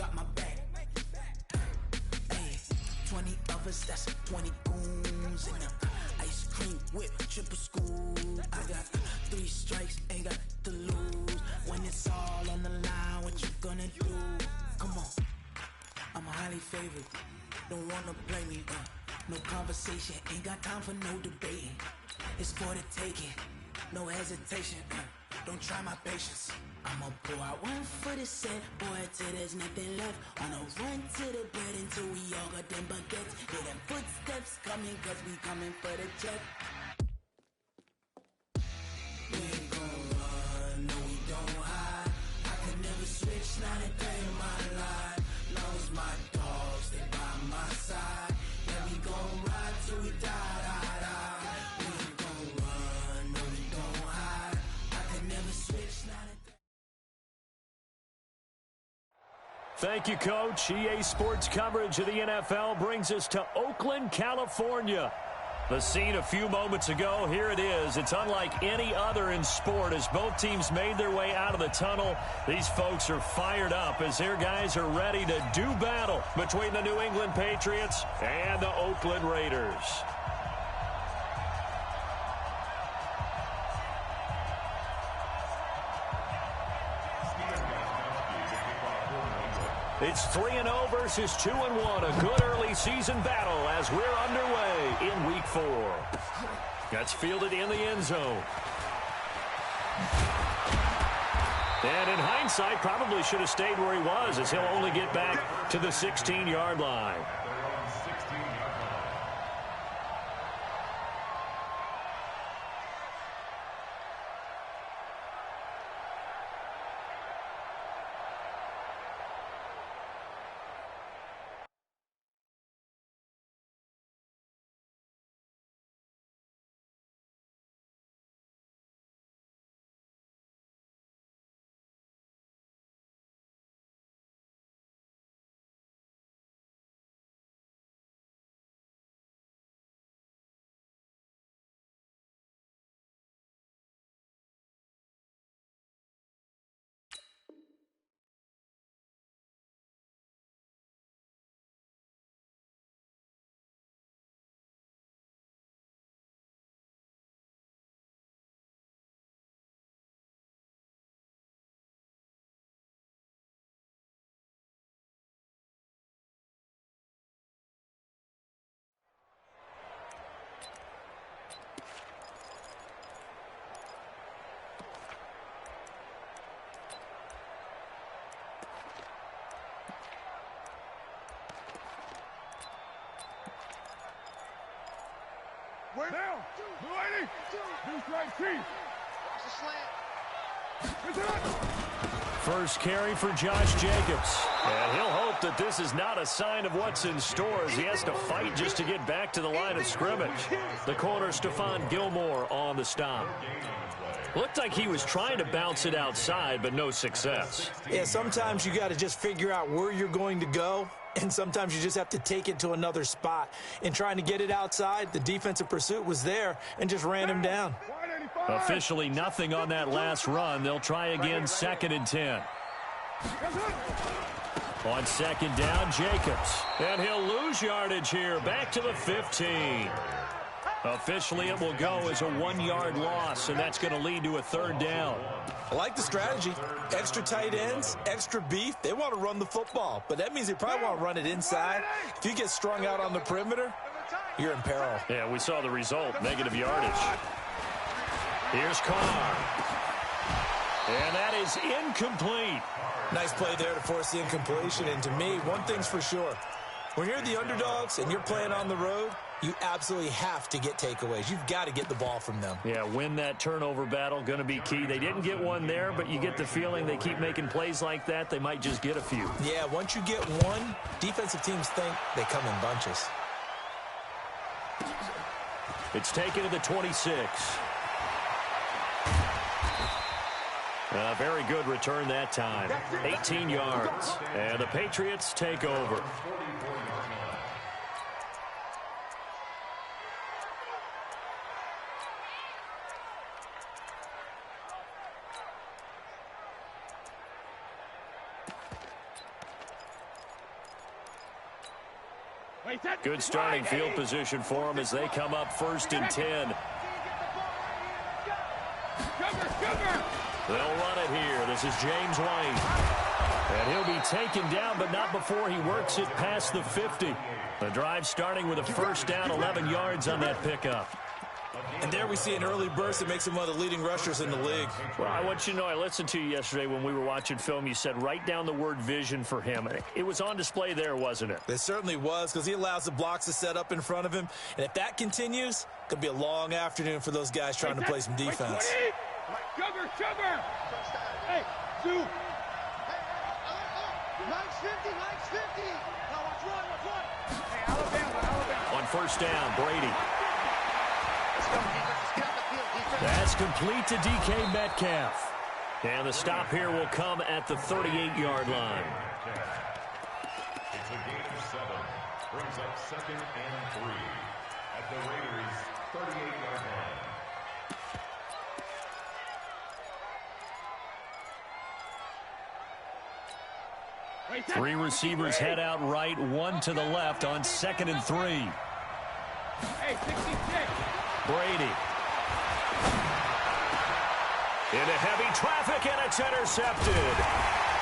got my back. Hey, 20 of us, that's 20 goons in them. Ice cream whip, triple scoop. I got 3 strikes, ain't got to lose. When it's all on the line, what you gonna do? Come on, I'm highly favored. Don't wanna play me, no conversation, ain't got time for no debating. It's for the taking, no hesitation, don't try my patience. I'ma pour out one for the set, boy, till there's nothing left. On a run to the bread until we all got them baguettes. Hear them footsteps coming, cause we coming for the check. We ain't gon' run, no we don't hide. I could never switch, not a day in my life. Long as my dogs, they by my side. Yeah, we gon' ride till we die, die, die. We ain't gon' run, no we don't hide. I could never switch, not a day. Thank you, Coach. EA Sports coverage of the NFL brings us to Oakland, California. The scene a few moments ago, here it is. It's unlike any other in sport as both teams made their way out of the tunnel. These folks are fired up as their guys are ready to do battle between the New England Patriots and the Oakland Raiders. It's 3-0 versus 2-1. A good early season battle as we're underway in Week 4. That's fielded in the end zone. And in hindsight, probably should have stayed where he was as he'll only get back to the 16-yard line. Wait now! Blue 80! New strike T! Watch the slant! First carry for Josh Jacobs. And he'll hope that this is not a sign of what's in store as he has to fight just to get back to the line of scrimmage. The corner, Stephon Gilmore, on the stop. Looked like he was trying to bounce it outside, but no success. Yeah, sometimes you got to just figure out where you're going to go, and sometimes you just have to take it to another spot. In trying to get it outside, the defensive pursuit was there and just ran him down. Officially nothing on that last run. They'll try again, 2nd and 10. On 2nd down, Jacobs. And he'll lose yardage here, back to the 15. Officially, it will go as a 1-yard loss, and that's going to lead to a 3rd down. I like the strategy. Extra tight ends, extra beef. They want to run the football, but that means they probably want to run it inside. If you get strung out on the perimeter, you're in peril. Yeah, we saw the result, negative yardage. Here's Carr. And that is incomplete. Nice play there to force the incompletion, and to me, one thing's for sure. When you're the underdogs and you're playing on the road, you absolutely have to get takeaways. You've got to get the ball from them. Yeah, win that turnover battle, going to be key. They didn't get one there, but you get the feeling they keep making plays like that, they might just get a few. Yeah, once you get one, defensive teams think they come in bunches. It's taken to the 26. A very good return that time. 18 yards. And the Patriots take over. Good starting field position for them as they come up 1st and 10. They'll run it here. This is James White. And he'll be taken down, but not before he works it past the 50. The drive starting with a 1st down, 11 yards on that pickup. And there we see an early burst that makes him one of the leading rushers in the league. Well, I want you to know, I listened to you yesterday when we were watching film. You said write down the word vision for him. It was on display there, wasn't it? It certainly was, because he allows the blocks to set up in front of him. And if that continues, it could be a long afternoon for those guys trying to play some defense. Sugar! Hey, Sue! Mike's 50! Now watch one! Hey, Alabama! On 1st down, Brady. That's complete to DK Metcalf. And the stop here will come at the 38-yard line. It's a gain of 7. Brings up 2nd and 3 at the Raiders' 38-yard line. Three receivers head out right, one to the left on 2nd and 3. Hey, 66! Brady. Into heavy traffic, and it's intercepted.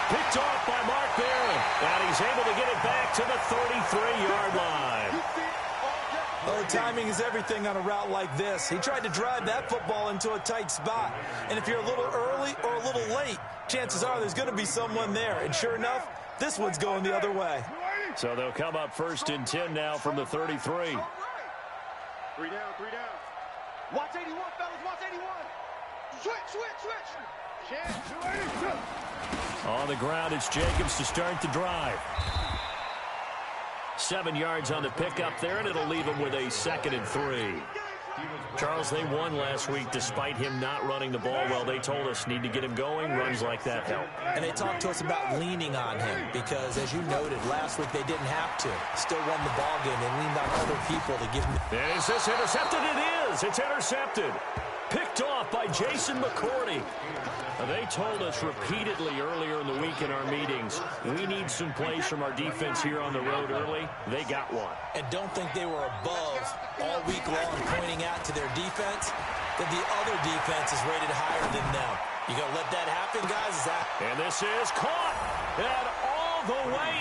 Picked off by Mark Barron, and he's able to get it back to the 33-yard line. Oh, timing is everything on a route like this. He tried to drive that football into a tight spot. And if you're a little early or a little late, chances are there's going to be someone there. And sure enough, this one's going the other way. So they'll come up 1st and 10 now from the 33. 3 down. Watch 81, fellas, watch 81. Switch. On the ground, it's Jacobs to start the drive. 7 yards on the pickup there, and it'll leave him with a 2nd and 3. Charles, they won last week despite him not running the ball well. They told us need to get him going. Runs like that help. And they talked to us about leaning on him because, as you noted, last week they didn't have to. Still won the ball game. They leaned on other people to give him. And is this intercepted? It is. It's intercepted. Picked off by Jason McCourty. They told us repeatedly earlier in the week in our meetings, we need some plays from our defense here on the road early. They got one. And don't think they were above all week long pointing out to their defense that the other defense is rated higher than them. You going to let that happen, guys? And this is caught. And all the way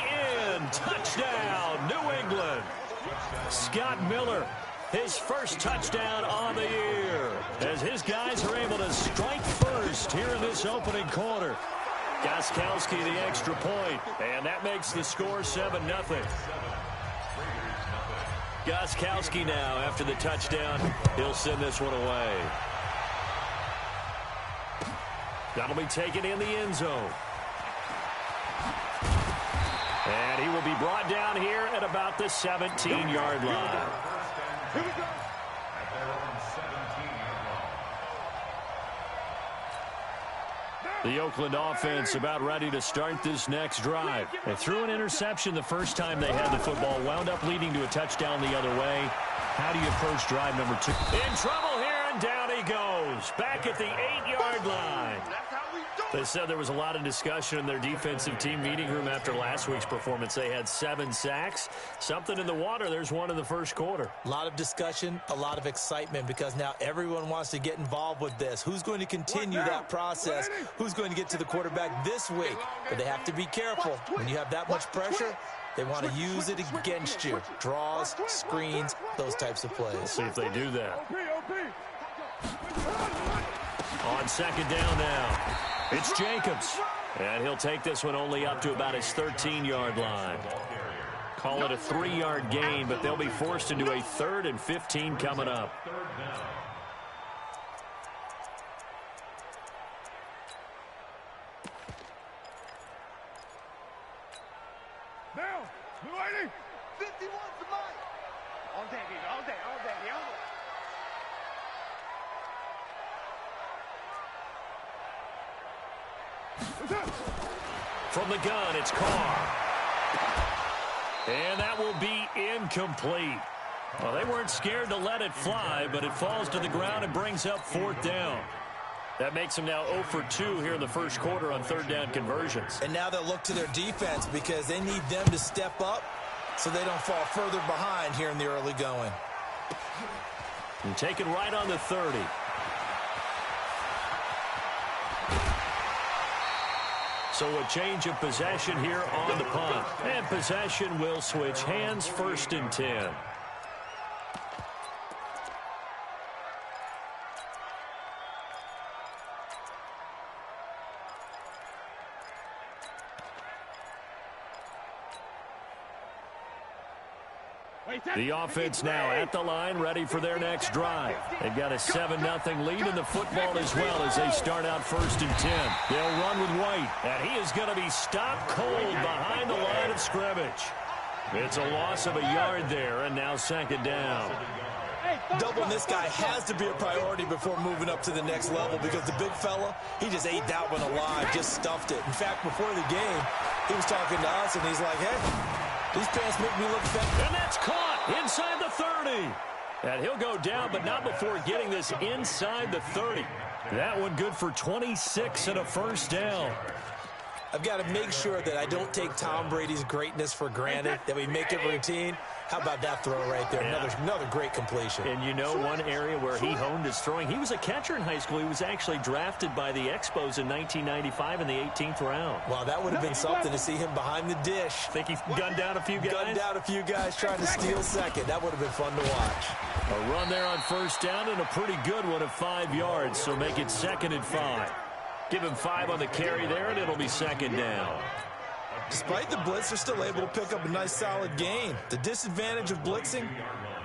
in. Touchdown, New England. Scott Miller. His first touchdown on the year as his guys are able to strike first here in this opening quarter. Gostkowski the extra point, and that makes the score 7-0. Gostkowski now after the touchdown. He'll send this one away. That'll be taken in the end zone. And he will be brought down here at about the 17-yard line. Here we go. At their own 17-yard line. The Oakland offense about ready to start this next drive. They threw an interception the first time they had the football, wound up leading to a touchdown the other way. How do you approach drive number 2? In trouble here, and down he goes. Back at the 8-yard line. They said there was a lot of discussion in their defensive team meeting room after last week's performance. They had 7 sacks. Something in the water. There's one in the first quarter. A lot of discussion, a lot of excitement because now everyone wants to get involved with this. Who's going to continue that process? Who's going to get to the quarterback this week? But they have to be careful. When you have that much pressure, they want to use it against you. Draws, screens, those types of plays. We'll see if they do that. On 2nd down now. It's Jacobs, and he'll take this one only up to about his 13-yard line. Call it a 3-yard gain, but they'll be forced into a 3rd and 15 coming up. Now, new lady. 51 for Mike. All day. From the gun, it's Carr. And that will be incomplete. Well, they weren't scared to let it fly, but it falls to the ground and brings up 4th down. That makes them now 0 for 2 here in the first quarter on 3rd down conversions. And now they'll look to their defense because they need them to step up so they don't fall further behind here in the early going. And taken right on the 30. So a change of possession here on the punt. And possession will switch hands, 1st and 10. The offense now at the line, ready for their next drive. They've got a 7-0 lead in the football as well as they start out 1st and 10. They'll run with White, and he is going to be stopped cold behind the line of scrimmage. It's a loss of a yard there, and now 2nd down. Doubling this guy has to be a priority before moving up to the next level because the big fella, he just ate that one alive, just stuffed it. In fact, before the game, he was talking to us, and he's like, hey, these pants make me look fat. And that's caught inside the 30. And he'll go down, but not before getting this inside the 30. That one good for 26 and a 1st down. I've got to make sure that I don't take Tom Brady's greatness for granted, that we make it routine. How about that throw right there? Yeah. Another great completion. And you know one area where he honed his throwing? He was a catcher in high school. He was actually drafted by the Expos in 1995 in the 18th round. Well, that would have been something to see him behind the dish. Think he gunned down a few guys? Gunned down a few guys trying to steal second. That would have been fun to watch. A run there on 1st down and a pretty good one of 5 yards, so make it 2nd and 5. Give him 5 on the carry there, and it'll be 2nd down. Despite the blitz, they're still able to pick up a nice, solid gain. The disadvantage of blitzing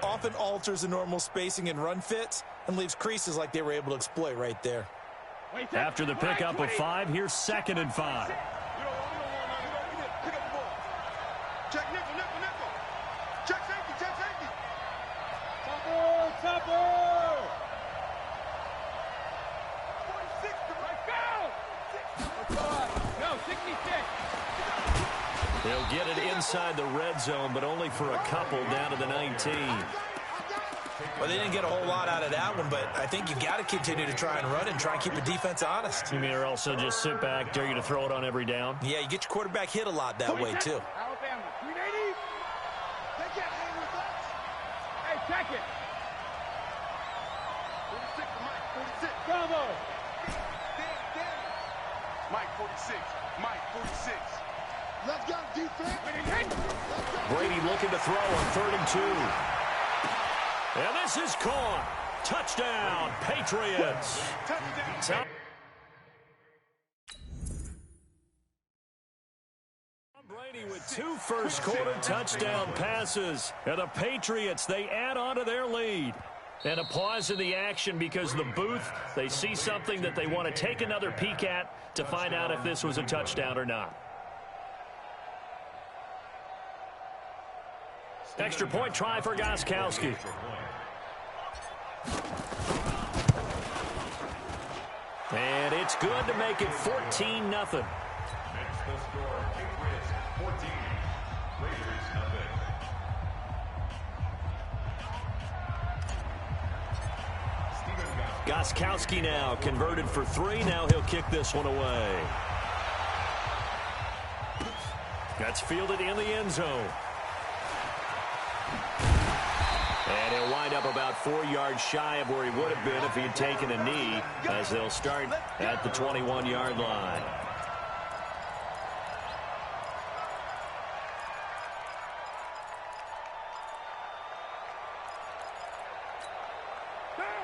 often alters the normal spacing and run fits and leaves creases like they were able to exploit right there. After the pickup of 5, here's 2nd and 5. Check nickel, nickel, nickel. Check safety, check safety. Topper. 46 to right go. No, 66. They'll get it inside the red zone, but only for a couple down to the 19. Well, they didn't get a whole lot out of that one, but I think you got to continue to try and run and try and keep the defense honest. You mean or also just sit back, dare you to throw it on every down? Yeah, you get your quarterback hit a lot that way, too. Alabama, 380. They can't hang with us. Hey, check it. 46 to Mike, 46. Bravo. Damn. Mike, 46. Mike, 46. Let's go, defense. Brady looking to throw on 3rd and 2. And this is caught. Touchdown, Patriots. Touchdown. Brady with 2 first-quarter touchdown passes. And the Patriots, they add on to their lead. And a pause in the action because the booth, they see something that they want to take another peek at to find out if this was a touchdown or not. Extra point try for Gostkowski. And it's good to make it 14-0. Next, the score, Patriots 14, Raiders 0. Gostkowski now converted for 3. Now he'll kick this one away. That's fielded in the end zone. And he'll wind up about 4 yards shy of where he would have been if he had taken a knee, as they'll start at the 21-yard line.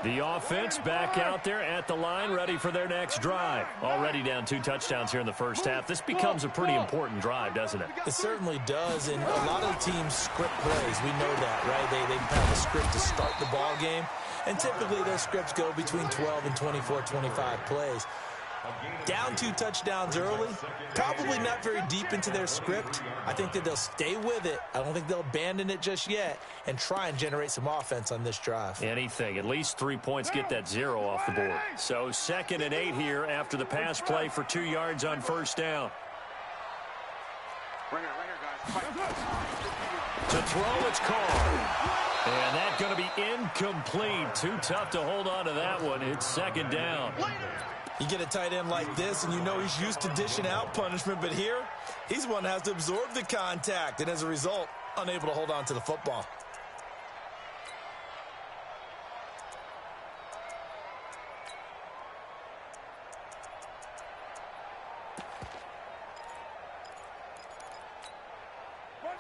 The offense back out there at the line, ready for their next drive. Already down 2 touchdowns here in the first half. This becomes a pretty important drive, doesn't it? It certainly does, and a lot of the teams script plays. We know that, right? They have a script to start the ball game, and typically those scripts go between 12 and 24, 25 plays. Down 2 touchdowns early, probably not very deep into their script. I think that they'll stay with it. I don't think they'll abandon it just yet and try and generate some offense on this drive. Anything. At least 3 points get that 0 off the board. So 2nd and 8 here after the pass play for 2 yards on 1st down. Right here, guys. To throw, it's Kari. And that's going to be incomplete. Too tough to hold on to that one. It's 2nd down. You get a tight end like this, and you know he's used to dishing out punishment, but here, he's one that has to absorb the contact, and as a result, unable to hold on to the football.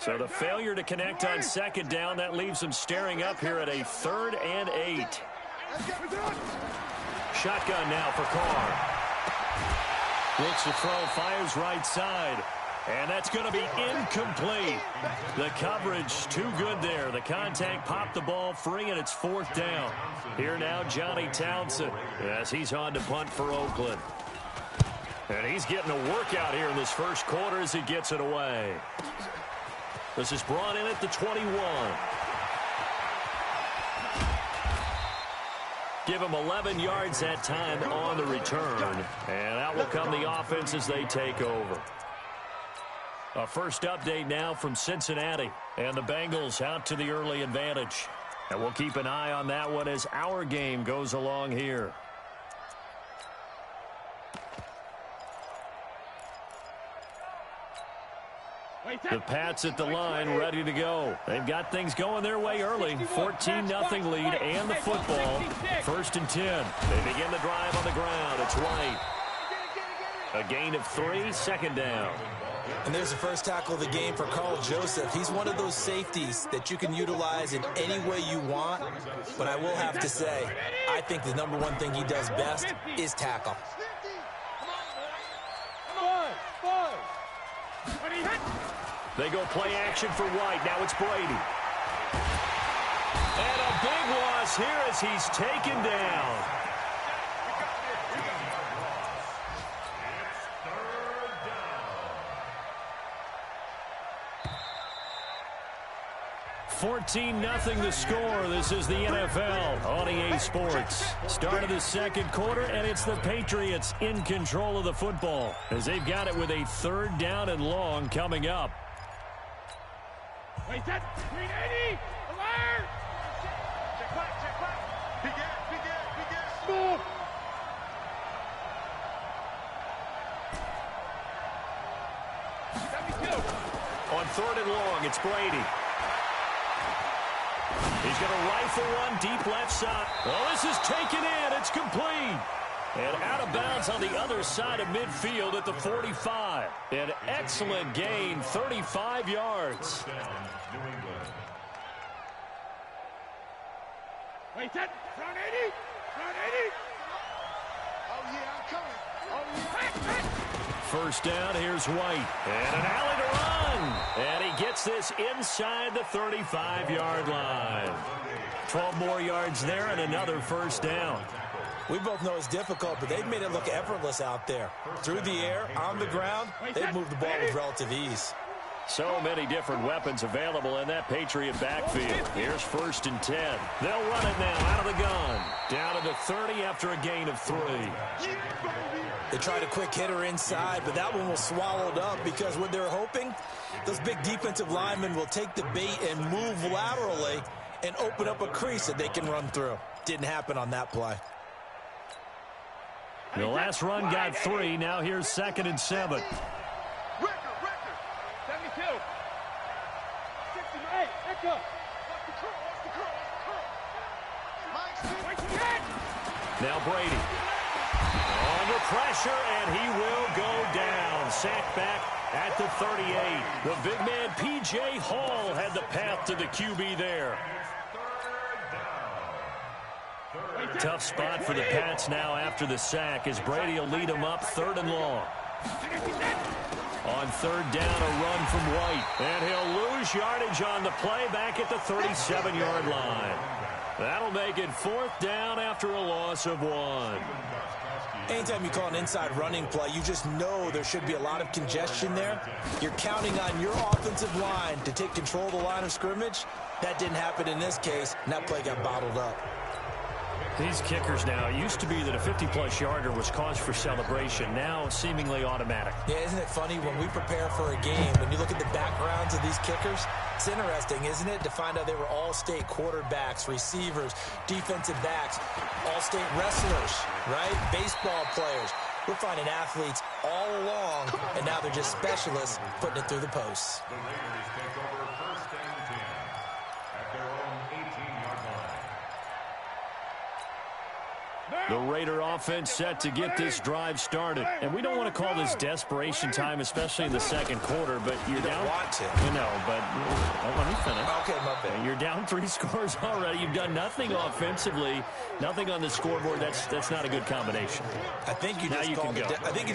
So the failure to connect on second down, that leaves them staring up here at a 3rd and 8. Shotgun now for Carr. Looks to throw, fires right side. And that's going to be incomplete. The coverage too good there. The contact popped the ball free, and it's 4th down. Here now, Johnny Townsend, as he's on to punt for Oakland. And he's getting a workout here in this first quarter as he gets it away. This is brought in at the 21. Give him 11 yards that time on the return. And out will come the offense as they take over. A first update now from Cincinnati. And the Bengals out to the early advantage. And we'll keep an eye on that one as our game goes along here. The Pats at the line, ready to go. They've got things going their way early. 14-0 lead and the football. 1st and 10. They begin the drive on the ground. It's White. A gain of 3, 2nd down. And there's the first tackle of the game for Carl Joseph. He's one of those safeties that you can utilize in any way you want. But I will have to say, I think the number one thing he does best is tackle. They go play action for White. Now it's Brady. And a big loss here as he's taken down. It's 14-0 the score. This is the NFL on EA Sports. Start of the second quarter, and it's the Patriots in control of the football as they've got it with a 3rd down and long coming up. Wait, that 380! Alert! Check back. Big move! On 3rd and long, it's Brady. He's going to rifle one deep left side. Well, this is taken in. It's complete. And out of bounds on the other side of midfield at the 45. An excellent gain, 35 yards. Wait, that front 80? Front 80? Oh, yeah, I'm coming. Oh, yeah. First down, here's White. And an alley to run. And he gets this inside the 35-yard line. 12 more yards there and another first down. We both know it's difficult, but they've made it look effortless out there. Through the air, on the ground, they've moved the ball with relative ease. So many different weapons available in that Patriot backfield. Here's 1st and 10. They'll run it now out of the gun. Down to the 30 after a gain of 3. They tried a quick hitter inside, but that one was swallowed up because what they're hoping, those big defensive linemen will take the bait and move laterally and open up a crease that they can run through. Didn't happen on that play. The last run got 3. Now here's 2nd and 7. Record. 72. 68. Echo. Watch the curl. Now Brady. Under pressure, and he will go down. Sacked back at the 38. The big man, P.J. Hall, had the path to the QB there. Tough spot for the Pats now after the sack as Brady will lead them up 3rd and long. On 3rd down, a run from White. And he'll lose yardage on the play back at the 37-yard line. That'll make it 4th down after a loss of 1. Anytime you call an inside running play, you just know there should be a lot of congestion there. You're counting on your offensive line to take control of the line of scrimmage. That didn't happen in this case, and that play got bottled up. These kickers now, it used to be that a 50-plus yarder was cause for celebration. Now seemingly automatic. Yeah, isn't it funny when we prepare for a game, when you look at the backgrounds of these kickers, it's interesting, isn't it, to find out they were all-state quarterbacks, receivers, defensive backs, all-state wrestlers, right? Baseball players. We're finding athletes all along, and now they're just specialists putting it through the posts. The Raiders take over 1st and 10 at their own 18-yard line. The Raider offense set to get this drive started. And we don't want to call this desperation time, especially in the second quarter, but you're down. Want to. You know, but let me finish. Okay, my bad. You're down 3 scores already. You've done nothing offensively, nothing on the scoreboard. That's not a good combination. I think you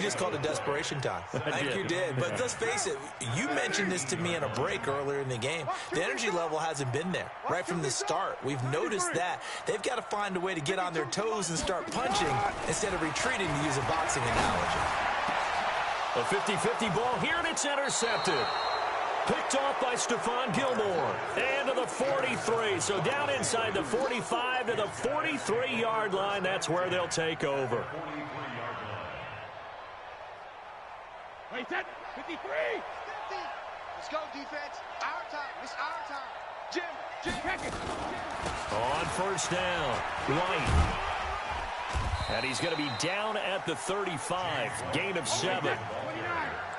just called it desperation time. I think you did. But let's face it, you mentioned this to me in a break earlier in the game. The energy level hasn't been there right from the start. We've noticed that. They've got to find a way to get on their toes and start punching instead of retreating, to use a boxing analogy. A 50-50 ball here, and it's intercepted. Picked off by Stephon Gilmore. And to the 43. So down inside the 45 to the 43-yard line. That's where they'll take over. Wait, set. 53. 50. Let's go, defense. Our time. It's our time. Jim, check it. On first down, White. And he's going to be down at the 35. Gain of 7. 29.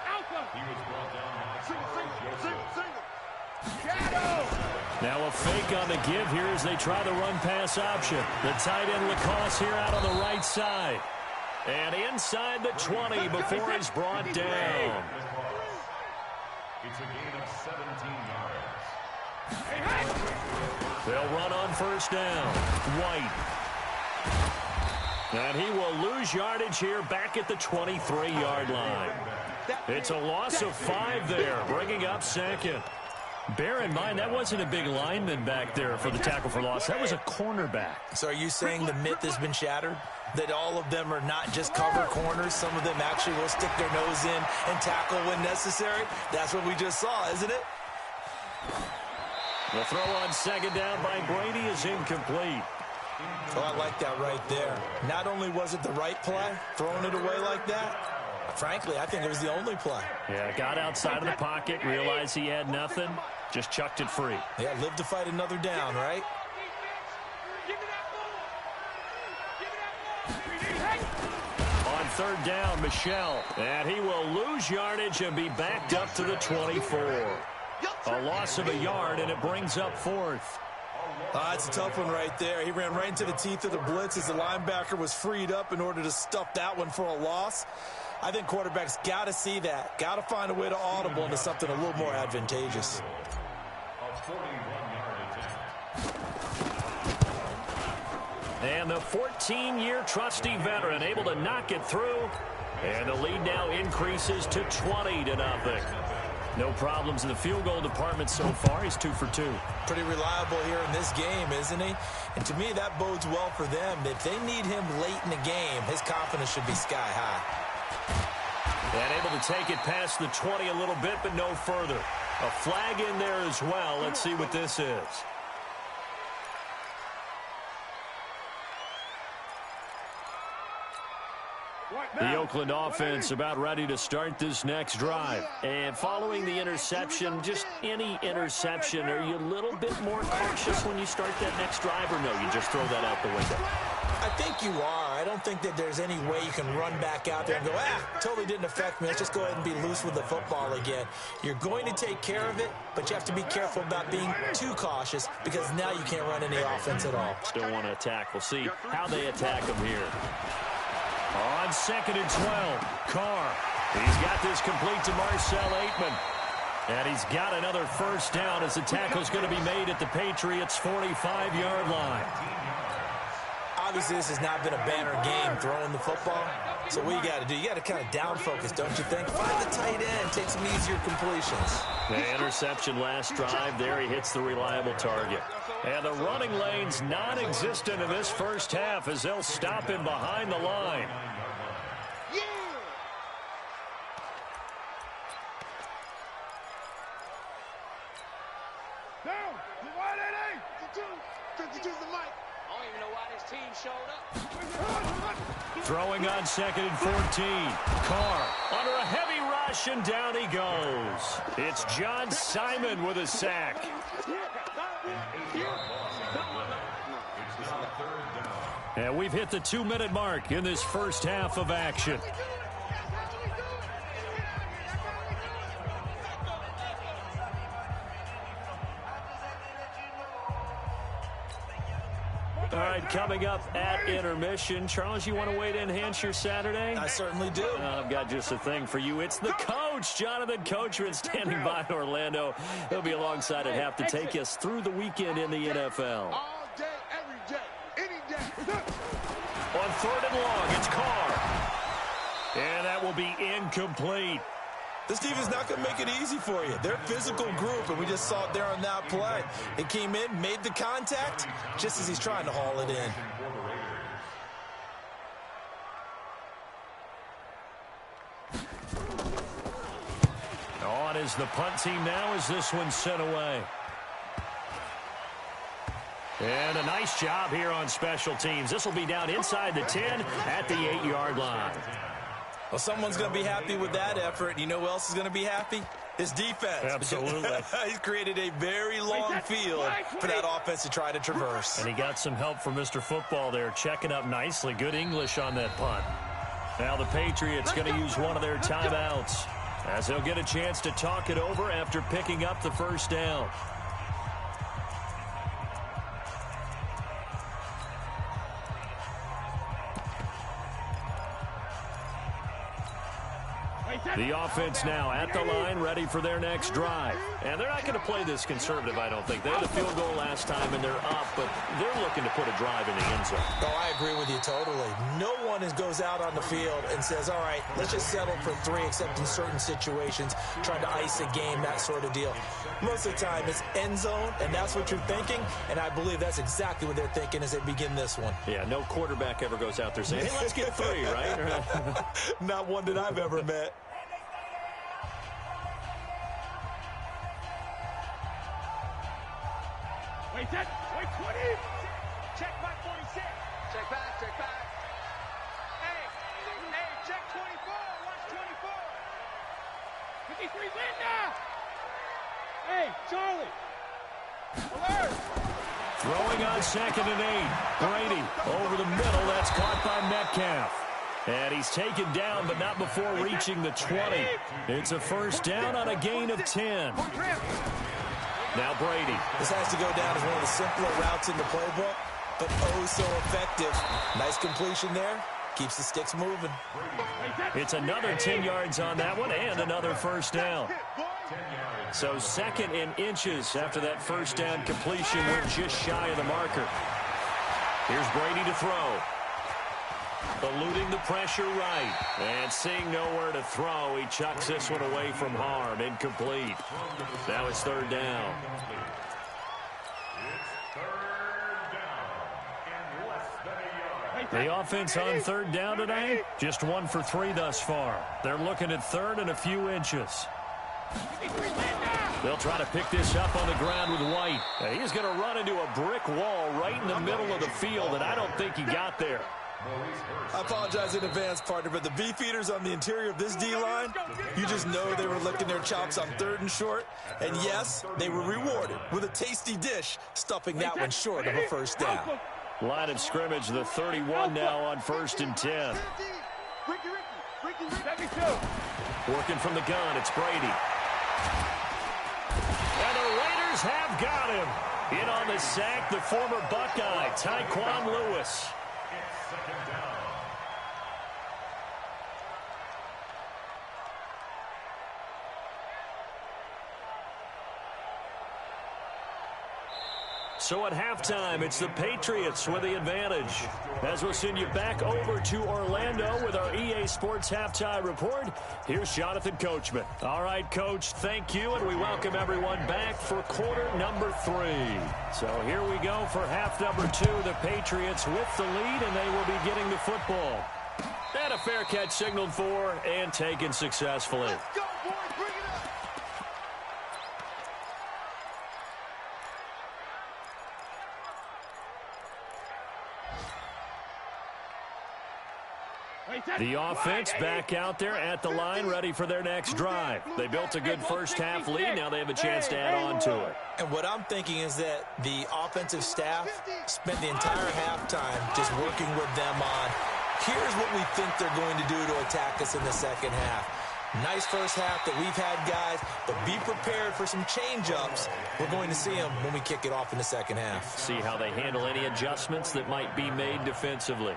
Alpha. He was brought down by Shadow. Now a fake on the give here as they try the run-pass option. The tight end Lacoste here out on the right side. And inside the 20 before he's brought down. It's a gain of 17 yards. They'll run on first down. White. And he will lose yardage here back at the 23-yard line. It's a loss of 5 there, bringing up second. Bear in mind, that wasn't a big lineman back there for the tackle for loss. That was a cornerback. So are you saying the myth has been shattered? That all of them are not just cover corners? Some of them actually will stick their nose in and tackle when necessary? That's what we just saw, isn't it? The throw on second down by Brady is incomplete. Oh, I like that right there. Not only was it the right play, throwing it away like that, frankly, I think it was the only play. Yeah, got outside of the pocket, realized he had nothing, just chucked it free. Yeah, live to fight another down, right? On third down, Michel, and he will lose yardage and be backed up to the 24. A loss of a yard, and it brings up 4th. That's a tough one right there. He ran right into the teeth of the blitz as the linebacker was freed up in order to stuff that one for a loss. I think quarterbacks got to see that. Got to find a way to audible into something a little more advantageous. A 41-yard attempt. And the 14-year trusty veteran able to knock it through. And the lead now increases to 20-0. No problems in the field goal department so far. He's 2 for 2. Pretty reliable here in this game, isn't he? And to me, that bodes well for them. If they need him late in the game, his confidence should be sky high. And able to take it past the 20 a little bit, but no further. A flag in there as well. Let's see what this is. The Oakland offense about ready to start this next drive. And following the interception, just any interception, are you a little bit more cautious when you start that next drive, or no, you just throw that out the window? I think you are. I don't think that there's any way you can run back out there and go, totally didn't affect me. Let's just go ahead and be loose with the football again. You're going to take care of it, but you have to be careful about being too cautious because now you can't run any offense at all. Still want to attack. We'll see how they attack him here. On 2nd and 12, Carr. He's got this complete to Marcel Aitman. And he's got another first down as the tackle's going to be made at the Patriots' 45-yard line. Obviously, this has not been a banner game throwing the football. So what you got to do, you got to kind of down focus, don't you think? Find the tight end, take some easier completions. The interception last drive there. He hits the reliable target. And the running lane's non-existent in this first half as they'll stop him behind the line. Throwing on 2nd and 14. Carr under a heavy rush, and down he goes. It's John Simon with a sack. It's now 3rd down. And we've hit the 2-minute mark in this first half of action. All right, coming up at intermission. Charles, you want to wait to enhance your Saturday? I certainly do. I've got just a thing for you. It's the coach, Jonathan Coachman, standing by in Orlando. He'll be alongside at half to take us through the weekend in the NFL. All day, every day, any day. On 3rd and long, it's Carr. And that will be incomplete. This defense is not going to make it easy for you. They're a physical group, and we just saw it there on that play. He came in, made the contact, just as he's trying to haul it in. On is the punt team now as this one's sent away. And a nice job here on special teams. This will be down inside the 10 at the 8-yard line. Well, someone's going to be happy with that effort. And you know who else is going to be happy? His defense. Absolutely. He's created a very long field for that offense to try to traverse. And he got some help from Mr. Football there, checking up nicely. Good English on that punt. Now the Patriots going to use one of their timeouts as they'll get a chance to talk it over after picking up the first down. The offense now at the line, ready for their next drive. And they're not going to play this conservative, I don't think. They had a field goal last time, and they're up, but they're looking to put a drive in the end zone. Oh, I agree with you totally. No one goes out on the field and says, all right, let's just settle for 3, except in certain situations, trying to ice a game, that sort of deal. Most of the time, it's end zone, and that's what you're thinking, and I believe that's exactly what they're thinking as they begin this one. Yeah, no quarterback ever goes out there saying, hey, let's get 3, right? Not one that I've ever met. Wait, 20. Check my 46. Check back. Hey, check 24. Watch 24. 53 Linda. Hey, Charlie. Alert. Throwing on 2nd and 8. Brady over the middle. That's caught by Metcalf. And he's taken down, but not before reaching the 20. It's a first down on a gain of 10. Now Brady. This has to go down as one of the simpler routes in the playbook, but oh so effective. Nice completion there. Keeps the sticks moving. It's another 10 yards on that one and another first down. So 2nd and inches after that first down completion. Went just shy of the marker. Here's Brady to throw. Eluding the pressure right. And seeing nowhere to throw, he chucks this one away from harm. Incomplete. Now it's 3rd down. The offense on 3rd down today, just 1 for 3 thus far. They're looking at 3rd and a few inches. They'll try to pick this up on the ground with White. He's going to run into a brick wall right in the middle of the field, and I don't think he got there. I apologize in advance, partner, but the beefeaters on the interior of this D-line, you just know they were licking their chops on 3rd and short. And yes, they were rewarded with a tasty dish, stuffing that one short of a first down. Line of scrimmage, the 31 now on 1st and 10. Working from the gun, it's Brady. And the Raiders have got him. In on the sack, the former Buckeye, Tyquan Lewis. So at halftime, it's the Patriots with the advantage. As we'll send you back over to Orlando with our EA Sports Halftime Report, here's Jonathan Coachman. All right, Coach, thank you, and we welcome everyone back for quarter number 3. So here we go for half number 2. The Patriots with the lead, and they will be getting the football. And a fair catch signaled for and taken successfully. Let's go, boys. Bring it up. The offense back out there at the line, ready for their next drive. They built a good first-half lead. Now they have a chance to add on to it. And what I'm thinking is that the offensive staff spent the entire halftime just working with them on, here's what we think they're going to do to attack us in the second half. Nice first half that we've had, guys, but be prepared for some change-ups. We're going to see them when we kick it off in the second half. See how they handle any adjustments that might be made defensively.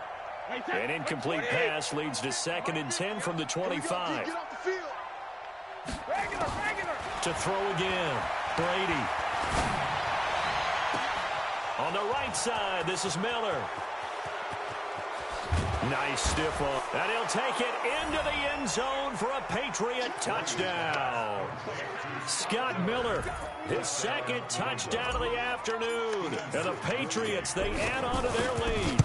An incomplete pass leads to 2nd and 10 from the 25. To throw again, Brady. On the right side, this is Miller. Nice stiff arm. And he'll take it into the end zone for a Patriot touchdown. Scott Miller, his 2nd touchdown of the afternoon. And the Patriots, they add on to their lead.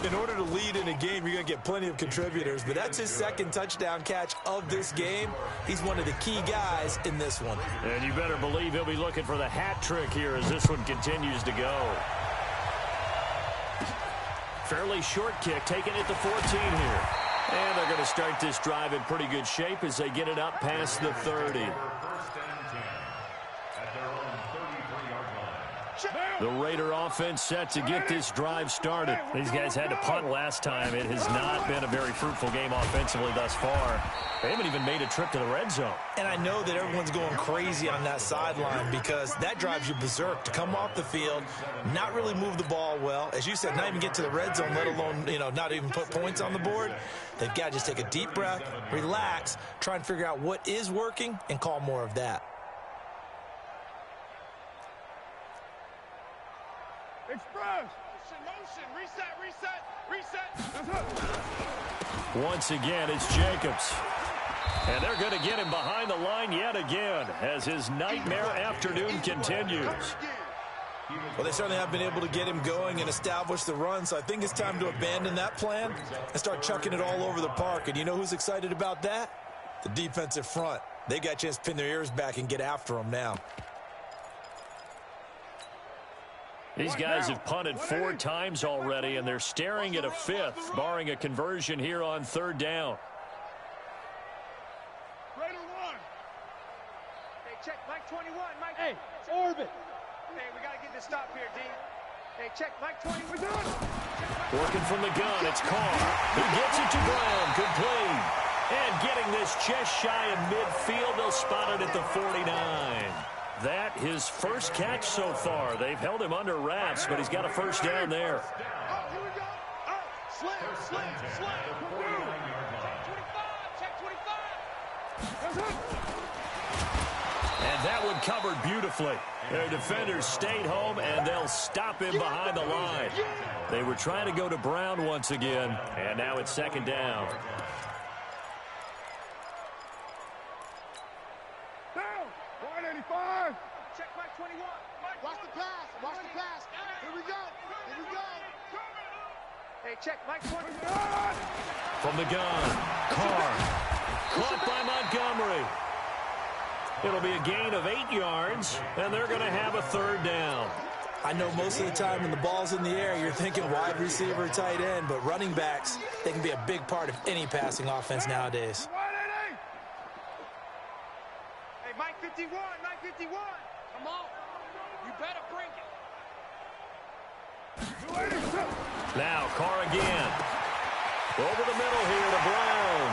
In order to lead in a game, you're going to get plenty of contributors, but that's his 2nd touchdown catch of this game. He's one of the key guys in this one. And you better believe he'll be looking for the hat trick here as this one continues to go. Fairly short kick, taking it to 14 here. And they're going to start this drive in pretty good shape as they get it up past the 30. The Raider offense set to get this drive started. These guys had to punt last time. It has not been a very fruitful game offensively thus far. They haven't even made a trip to the red zone. And I know that everyone's going crazy on that sideline because that drives you berserk to come off the field, not really move the ball well. As you said, not even get to the red zone, let alone, not even put points on the board. They've got to just take a deep breath, relax, try and figure out what is working, and call more of that. Express. Motion. Reset. Once again, it's Jacobs. And they're going to get him behind the line yet again as his nightmare afternoon continues. Well, they certainly have been able to get him going and establish the run, so I think it's time to abandon that plan and start chucking it all over the park. And you know who's excited about that? The defensive front. They got a chance to pin their ears back and get after him now. These guys have punted 4 times already, and they're staring at a 5th, barring a conversion here on 3rd down. Raider 1. Hey, check Mike 21. Mike. Hey, orbit. Hey, we got to get this stop here, D. Hey, check Mike 20. We're done. Working from the gun, it's Kari. He gets it to Brown, complete. And getting this just shy of midfield, they'll spot it at the 49. That his first catch so far. They've held him under wraps, but he's got a first down there. Oh, here we go. Oh, slam. Check 25. And that one covered beautifully. Their defenders stayed home, and they'll stop him behind the line. They were trying to go to Brown once again, and now it's 2nd down. Down. 185. Check Mike 21. Watch the pass. Here we go. Hey, check Mike 20. From the gun, Carr. Caught by Montgomery. It'll be a gain of 8 yards, and they're going to have a 3rd down. I know most of the time when the ball's in the air, you're thinking wide receiver, tight end, but running backs, they can be a big part of any passing offense nowadays. Hey, Mike 51. Come on. You better bring it. Now, Carr again. Over the middle here to Brown.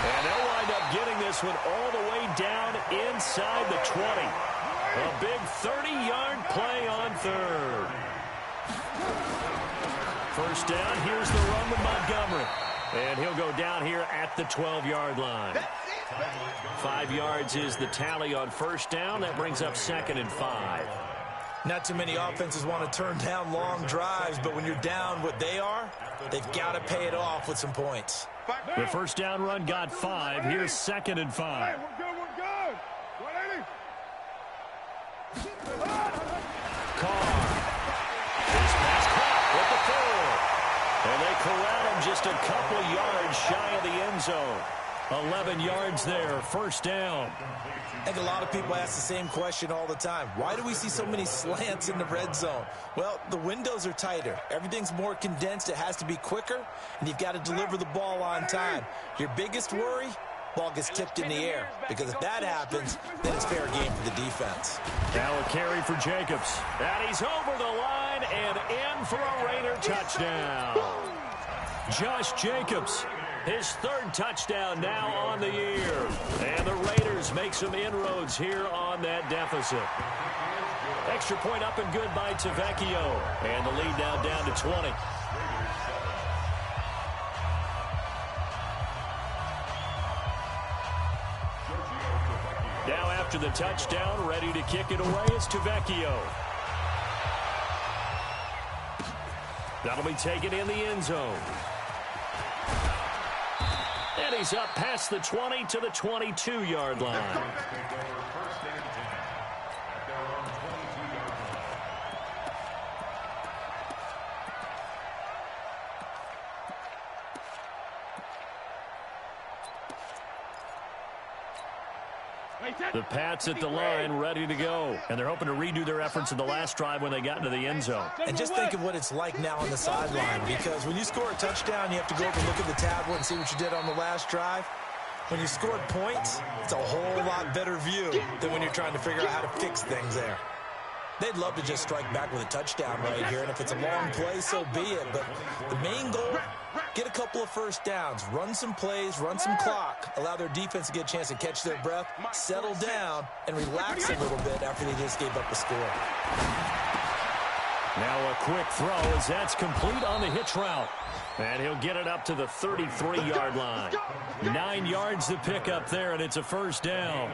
And they'll wind up getting this one all the way down inside the 20. A big 30-yard play on 3rd. First down, here's the run with Montgomery. And he'll go down here at the 12-yard line. 5 yards is the tally on first down. That brings up 2nd and 5. Not too many offenses want to turn down long drives, but when you're down what they are, they've got to pay it off with some points. The first down run got 5. Here's 2nd and 5. We're good. 180. Carr. His pass caught at the 4. And they corral him just a couple yards shy of the end zone. 11 yards there, first down. I think a lot of people ask the same question all the time. Why do we see so many slants in the red zone? Well, the windows are tighter. Everything's more condensed. It has to be quicker, and you've got to deliver the ball on time. Your biggest worry? Ball gets tipped in the air, because if that happens, then it's fair game for the defense. Now a carry for Jacobs. And he's over the line and in for a Raider touchdown. Josh Jacobs, his third touchdown now on the year. And the Raiders make some inroads here on that deficit. Extra point up and good by Tavecchio. And the lead now down to 20. Now after the touchdown, ready to kick it away is Tavecchio. That'll be taken in the end zone. And he's up past the 20 to the 22-yard line. The Pats at the line, ready to go. And they're hoping to redo their efforts in the last drive when they got into the end zone. And just think of what it's like now on the sideline, because when you score a touchdown, you have to go over and look at the tablet and see what you did on the last drive. When you scored points, it's a whole lot better view than when you're trying to figure out how to fix things there. They'd love to just strike back with a touchdown right here, and if it's a long play, so be it. But the main goal, get a couple of first downs, run some plays, run some clock, allow their defense to get a chance to catch their breath, settle down, and relax a little bit after they just gave up a score. Now a quick throw as that's complete on the hitch route. And he'll get it up to the 33-yard line. 9 yards to pick up there, and it's a first down.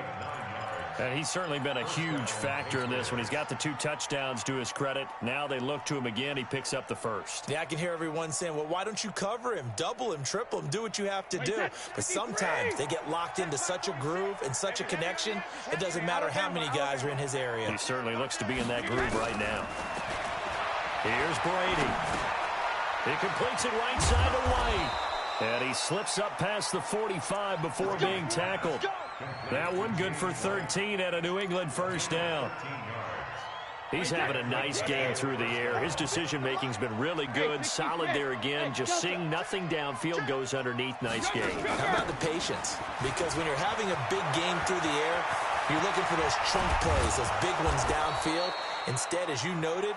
And he's certainly been a huge factor in this when he's got the 2 touchdowns to his credit. Now they look to him again. He picks up the first. Yeah, I can hear everyone saying, well, why don't you cover him, double him, triple him, do what you have to do. But sometimes they get locked into such a groove and such a connection, it doesn't matter how many guys are in his area. He certainly looks to be in that groove right now. Here's Brady. He completes it right side to White. And he slips up past the 45 before being tackled. That one good for 13 at a New England first down. He's having a nice game through the air. His decision-making's been really good. Solid there again. Just seeing nothing downfield goes underneath. Nice game. How about the patience? Because when you're having a big game through the air, you're looking for those chunk plays, those big ones downfield. Instead, as you noted,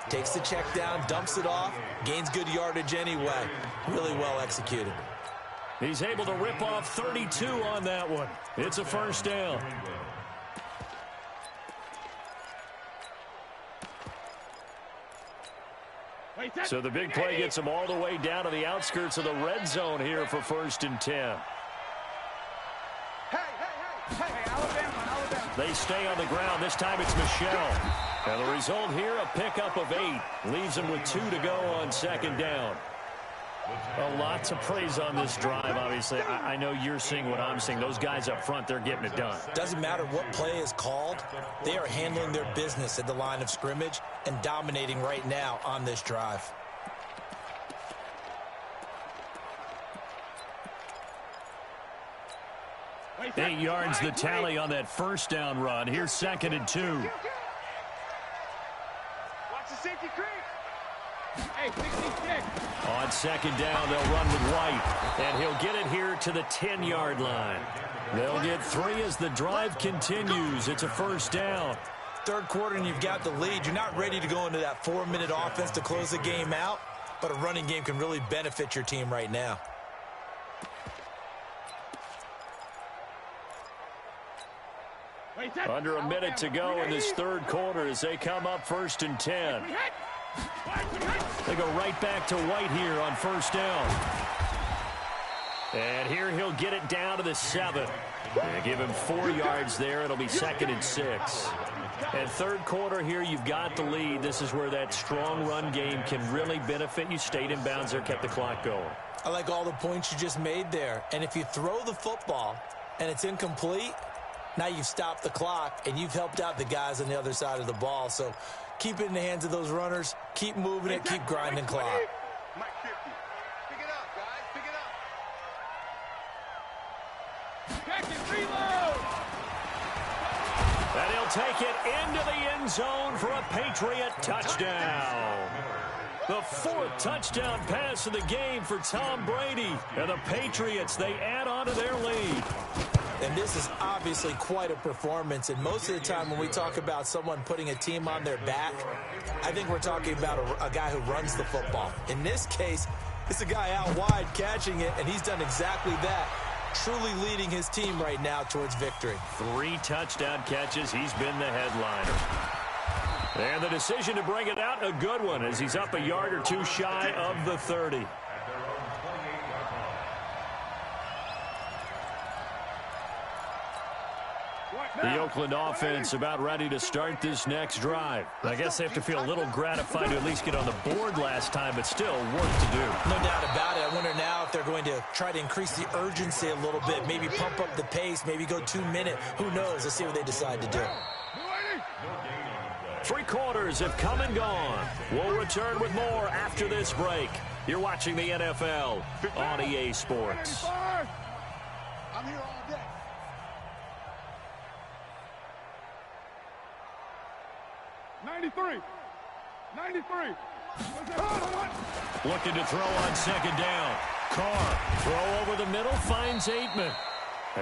takes the check down, dumps it off, gains good yardage anyway. Really well executed. He's able to rip off 32 on that one. It's a first down. So the big play gets him all the way down to the outskirts of the red zone here for 1st and 10. Hey, Alabama. They stay on the ground. This time it's Michelle. And the result here, a pickup of 8. Leaves him with 2 to go on 2nd down. A lot to praise on this drive, obviously. I know you're seeing what I'm seeing. Those guys up front, they're getting it done. Doesn't matter what play is called. They are handling their business at the line of scrimmage and dominating right now on this drive. Eight yards the tally on that first down run. Here's 2nd and 2. Watch the safety creep. Hey, 66. On 2nd down, they'll run with White. And he'll get it here to the 10-yard line. They'll get 3 as the drive continues. It's a first down. Third quarter and you've got the lead. You're not ready to go into that 4-minute offense to close the game out, but a running game can really benefit your team right now. Under a minute to go in this third quarter as they come up 1st and 10. They go right back to White here on first down. And here he'll get it down to the 7. They give him 4 yards there. It'll be 2nd and 6. And third quarter here, you've got the lead. This is where that strong run game can really benefit you. Stayed in bounds there, kept the clock going. I like all the points you just made there. And if you throw the football and it's incomplete, now you've stopped the clock and you've helped out the guys on the other side of the ball. So keep it in the hands of those runners. Keep moving it. Keep grinding clock. Mike 50. Pick it up, guys. Pick it up. take it into the end zone for a Patriot touchdown. The fourth touchdown pass of the game for Tom Brady. And the Patriots, they add on to their lead. And this is obviously quite a performance. And most of the time when we talk about someone putting a team on their back, I think we're talking about a guy who runs the football. In this case, it's a guy out wide catching it, and he's done exactly that, truly leading his team right now towards victory. 3 touchdown catches. He's been the headliner. And the decision to bring it out, a good one, as he's up a yard or two shy of the 30. The Oakland offense about ready to start this next drive. I guess they have to feel a little gratified to at least get on the board last time, but still work to do. No doubt about it. I wonder now if they're going to try to increase the urgency a little bit, maybe pump up the pace, maybe go 2 minute. Who knows? Let's see what they decide to do. 3 quarters have come and gone. We'll return with more after this break. You're watching the NFL on EA Sports. I'm here all day. '93. Looking to throw on second down. Carr, throw over the middle, finds Aitman.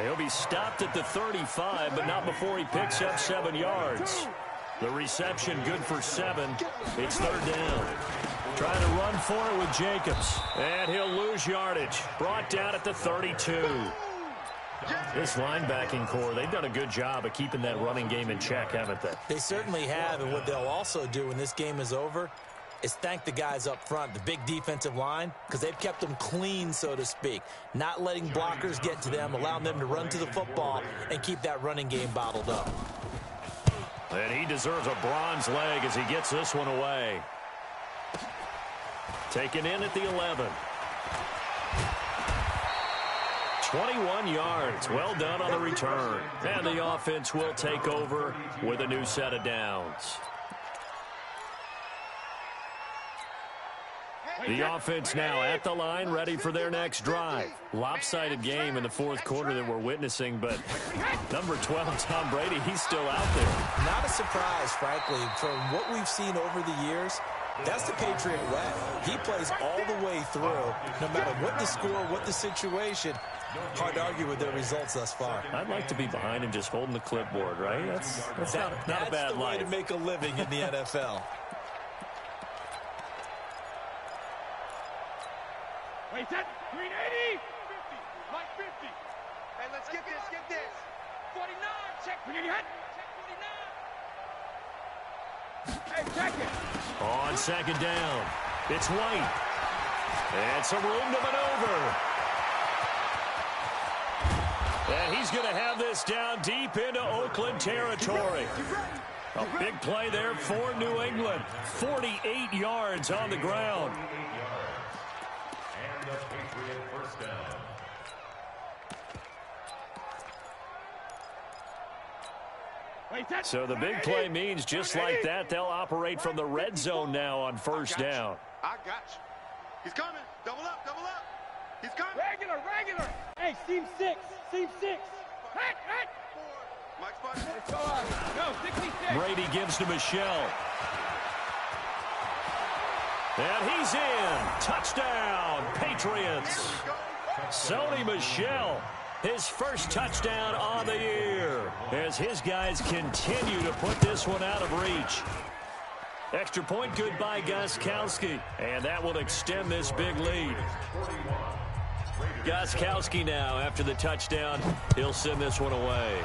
He'll be stopped at the 35, but not before he picks up 7 yards. The reception good for 7. It's 3rd down. Trying to run for it with Jacobs. And he'll lose yardage. Brought down at the 32. This linebacking core, they've done a good job of keeping that running game in check, haven't they? They certainly have, and what they'll also do when this game is over is thank the guys up front, the big defensive line, because they've kept them clean, so to speak. Not letting blockers get to them, allowing them to run to the football and keep that running game bottled up. And he deserves a bronze leg as he gets this one away. Taken in at the 11. 21 yards. Well done on the return. And the offense will take over with a new set of downs. The offense now at the line, ready for their next drive. Lopsided game in the 4th quarter that we're witnessing, but number 12, Tom Brady, he's still out there. Not a surprise, frankly. From what we've seen over the years, that's the Patriot way. He plays all the way through, no matter what the score, what the situation. Hard to argue with their results thus far. I'd like to be behind and just holding the clipboard, right? That's not a bad life. That's the way to make a living in the NFL. Wait, that 380! 50, Mike 50. Hey, let's get this. 49, check 49. Check 49. Hey, check it. On second down, it's White. And some room to maneuver. And he's going to have this down deep into Oakland territory. A big play there for New England. 48 yards on the ground. And the Patriot first down. So the big play means just like that, they'll operate from the red zone now on first down. I got you. He's coming. Double up. He's coming. Regular. Hey, seam 6. Hey. Mike's buddy. Let's go on. Go, 66. Brady gives to Michelle. And he's in. Touchdown, Patriots. Sony Michel, his first touchdown on the year, as his guys continue to put this one out of reach. Extra point good by Gostkowski, and that will extend this big lead. Gostkowski now, after the touchdown, he'll send this one away.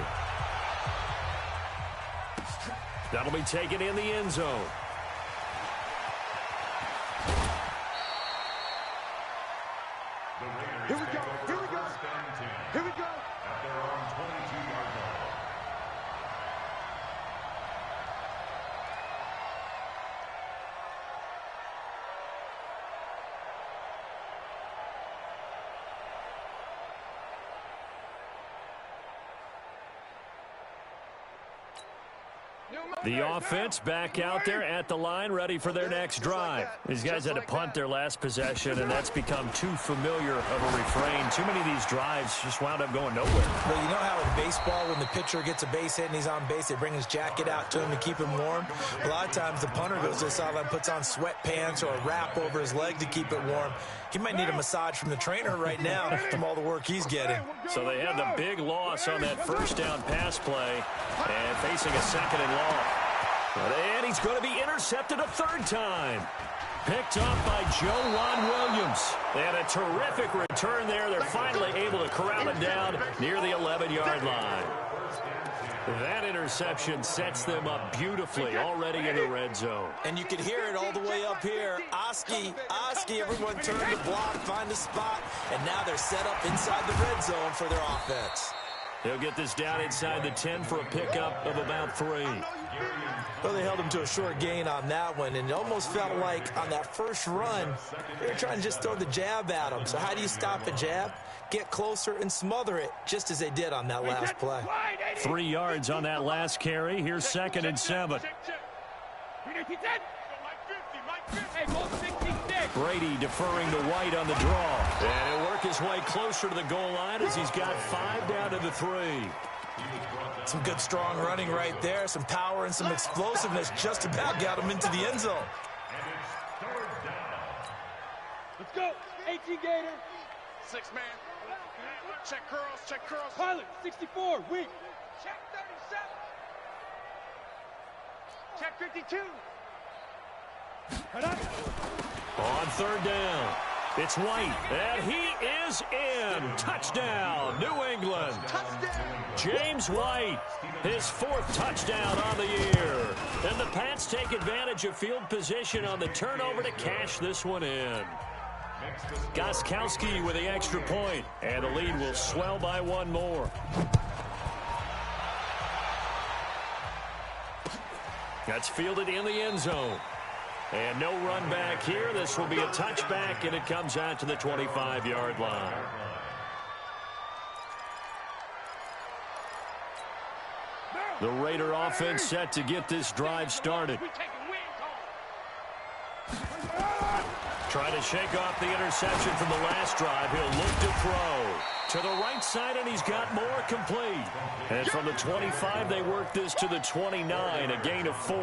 That'll be taken in the end zone. Here we go. At their own 22-yard line. The offense back out there at the line, ready for their next drive. These guys had to punt their last possession, and that's become too familiar of a refrain. Too many of these drives just wound up going nowhere. Well, you know how in baseball, when the pitcher gets a base hit and he's on base, they bring his jacket out to him to keep him warm? A lot of times the punter goes to the sideline, puts on sweatpants or a wrap over his leg to keep it warm. He might need a massage from the trainer right now from all the work he's getting. So they had the big loss on that first down pass play and facing a second and long. And he's going to be intercepted a third time. Picked up by Joe Williams. They had a terrific return there. They're finally able to corral it down near the 11-yard line. That interception sets them up beautifully already in the red zone. And you can hear it all the way up here. Oski, everyone turned to block, find a spot, and now they're set up inside the red zone for their offense. They'll get this down inside the 10 for a pickup of about 3. Well, they held him to a short gain on that one, and it almost felt like on that first run, they were trying to just throw the jab at him. So how do you stop a jab? Get closer and smother it, just as they did on that last play. 3 yards on that last carry. Here's 2nd and 7. Brady deferring to White on the draw. And he'll work his way closer to the goal line as he's got 5 down to the 3. Some good, strong running right there. Some power and some explosiveness just about got him into the end zone. Let's go. 18 Gator. 6 man. Check curls. Pilot, 64, weak. Check 37. Check 52. On 3rd down, it's White, and he is in. Touchdown, New England. James White, his 4th touchdown on the year. And the Pats take advantage of field position on the turnover to cash this one in. Gostkowski with the extra point, and the lead will swell by 1 more. That's fielded in the end zone. And no run back here. This will be a touchback, and it comes out to the 25-yard line. The Raider offense set to get this drive started. Trying to shake off the interception from the last drive. He'll look to throw. To the right side, and he's got more complete. And from the 25, they work this to the 29, a gain of 4.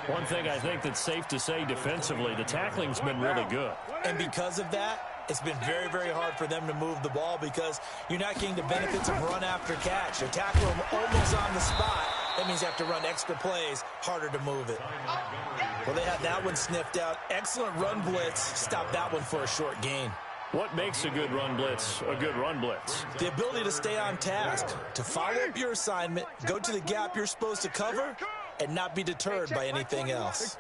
One thing I think that's safe to say defensively, the tackling's been really good. And because of that, it's been very, very hard for them to move the ball because you're not getting the benefits of run after catch. You tackle them almost on the spot. That means you have to run extra plays, harder to move it. Well, they had that one sniffed out. Excellent run blitz. Stopped that one for a short gain. What makes a good run blitz a good run blitz? The ability to stay on task, to follow up your assignment, go to the gap you're supposed to cover, and not be deterred by anything else.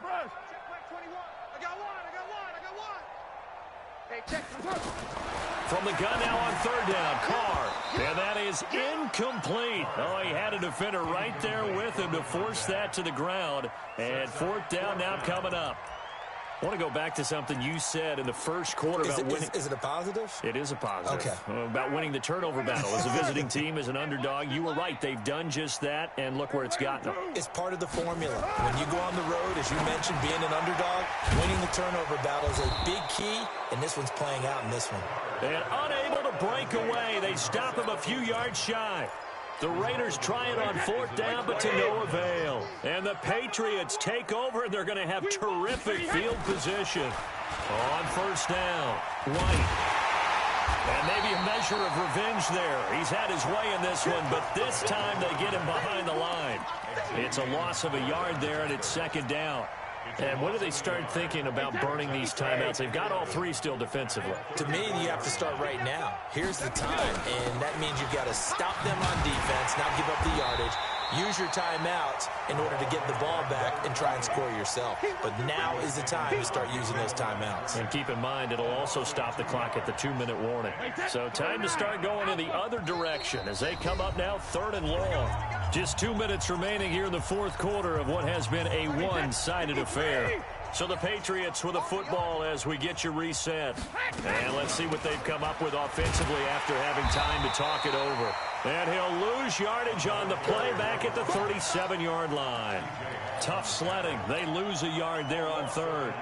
From the gun now on 3rd down, Carr. And that is incomplete. Oh, he had a defender right there with him to force that to the ground. And 4th down now coming up. I want to go back to something you said in the first quarter about winning. Is it a positive? It is a positive. Okay. About winning the turnover battle. As a visiting team, as an underdog, you were right. They've done just that, and look where it's gotten them. It's part of the formula. When you go on the road, as you mentioned, being an underdog, winning the turnover battle is a big key, and this one's playing out in this one. And unable to break away, they stop him a few yards shy. The Raiders try it on 4th down, but to no avail. And the Patriots take over, and they're going to have terrific field position. On 1st down, White. And maybe a measure of revenge there. He's had his way in this one, but this time they get him behind the line. It's a loss of a yard there, and it's 2nd down. And when do they start thinking about burning these timeouts? They've got all 3 still defensively. To me, you have to start right now. Here's the time, and that means you've got to stop them on defense, not give up the yardage. Use your timeouts in order to get the ball back and try and score yourself. But now is the time to start using those timeouts. And keep in mind, it'll also stop the clock at the 2-minute warning. So time to start going in the other direction as they come up now 3rd and long. Just 2 minutes remaining here in the 4th quarter of what has been a one-sided affair. So the Patriots with a football as we get you reset. And let's see what they've come up with offensively after having time to talk it over. And he'll lose yardage on the play back at the 37-yard line. Tough sledding. They lose a yard there on third.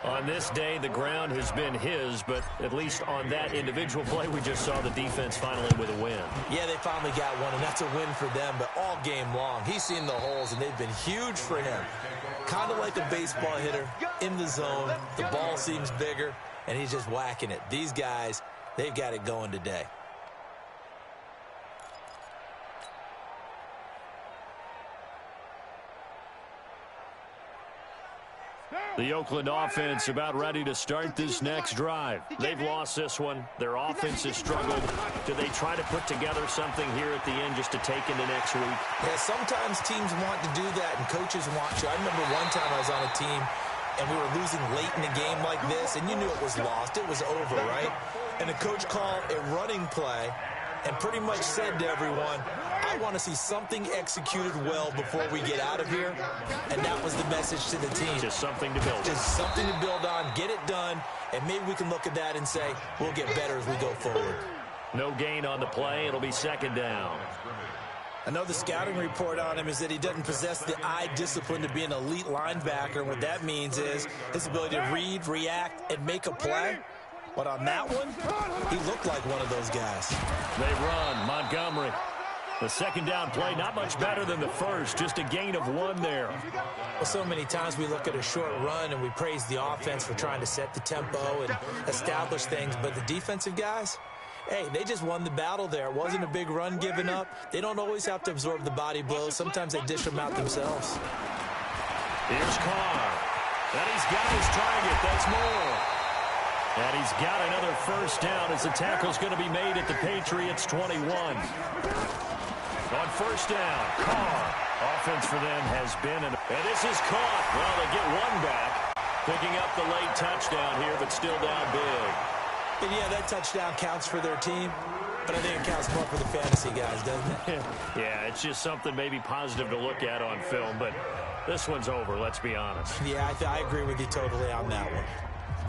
On this day, the ground has been his, but at least on that individual play, we just saw the defense finally with a win. Yeah, they finally got one, and that's a win for them, but all game long, he's seen the holes, and they've been huge for him. Kind of like a baseball hitter in the zone. The ball seems bigger, and he's just whacking it. These guys, they've got it going today. The Oakland offense about ready to start this next drive. They've lost this one. Their offense has struggled. Do they try to put together something here at the end just to take into next week? Yeah, sometimes teams want to do that and coaches want to. I remember one time I was on a team and we were losing late in a game like this, and you knew it was lost. It was over, right? And the coach called a running play and pretty much said to everyone, I want to see something executed well before we get out of here. And that was the message to the team. Just something to build on. Just something to build on, get it done, and maybe we can look at that and say, we'll get better as we go forward. No gain on the play. It'll be second down. Another scouting report on him is that he doesn't possess the eye discipline to be an elite linebacker. And what that means is his ability to read, react, and make a play. But on that one, he looked like one of those guys. They run. Montgomery. The second down play, not much better than the first. Just a gain of one there. Well, so many times we look at a short run and we praise the offense for trying to set the tempo and establish things. But the defensive guys, hey, they just won the battle there. It wasn't a big run given up. They don't always have to absorb the body blows. Sometimes they dish them out themselves. Here's Carr. And he's got his target. That's more. And he's got another first down as the tackle's going to be made at the Patriots' 21. On first down, Carr. Offense for them has been, and this is caught. Well, they get one back. Picking up the late touchdown here, but still down big. And yeah, that touchdown counts for their team, but I think it counts more for the fantasy guys, doesn't it? Yeah, it's just something maybe positive to look at on film, but this one's over, let's be honest. Yeah, I agree with you totally on that one.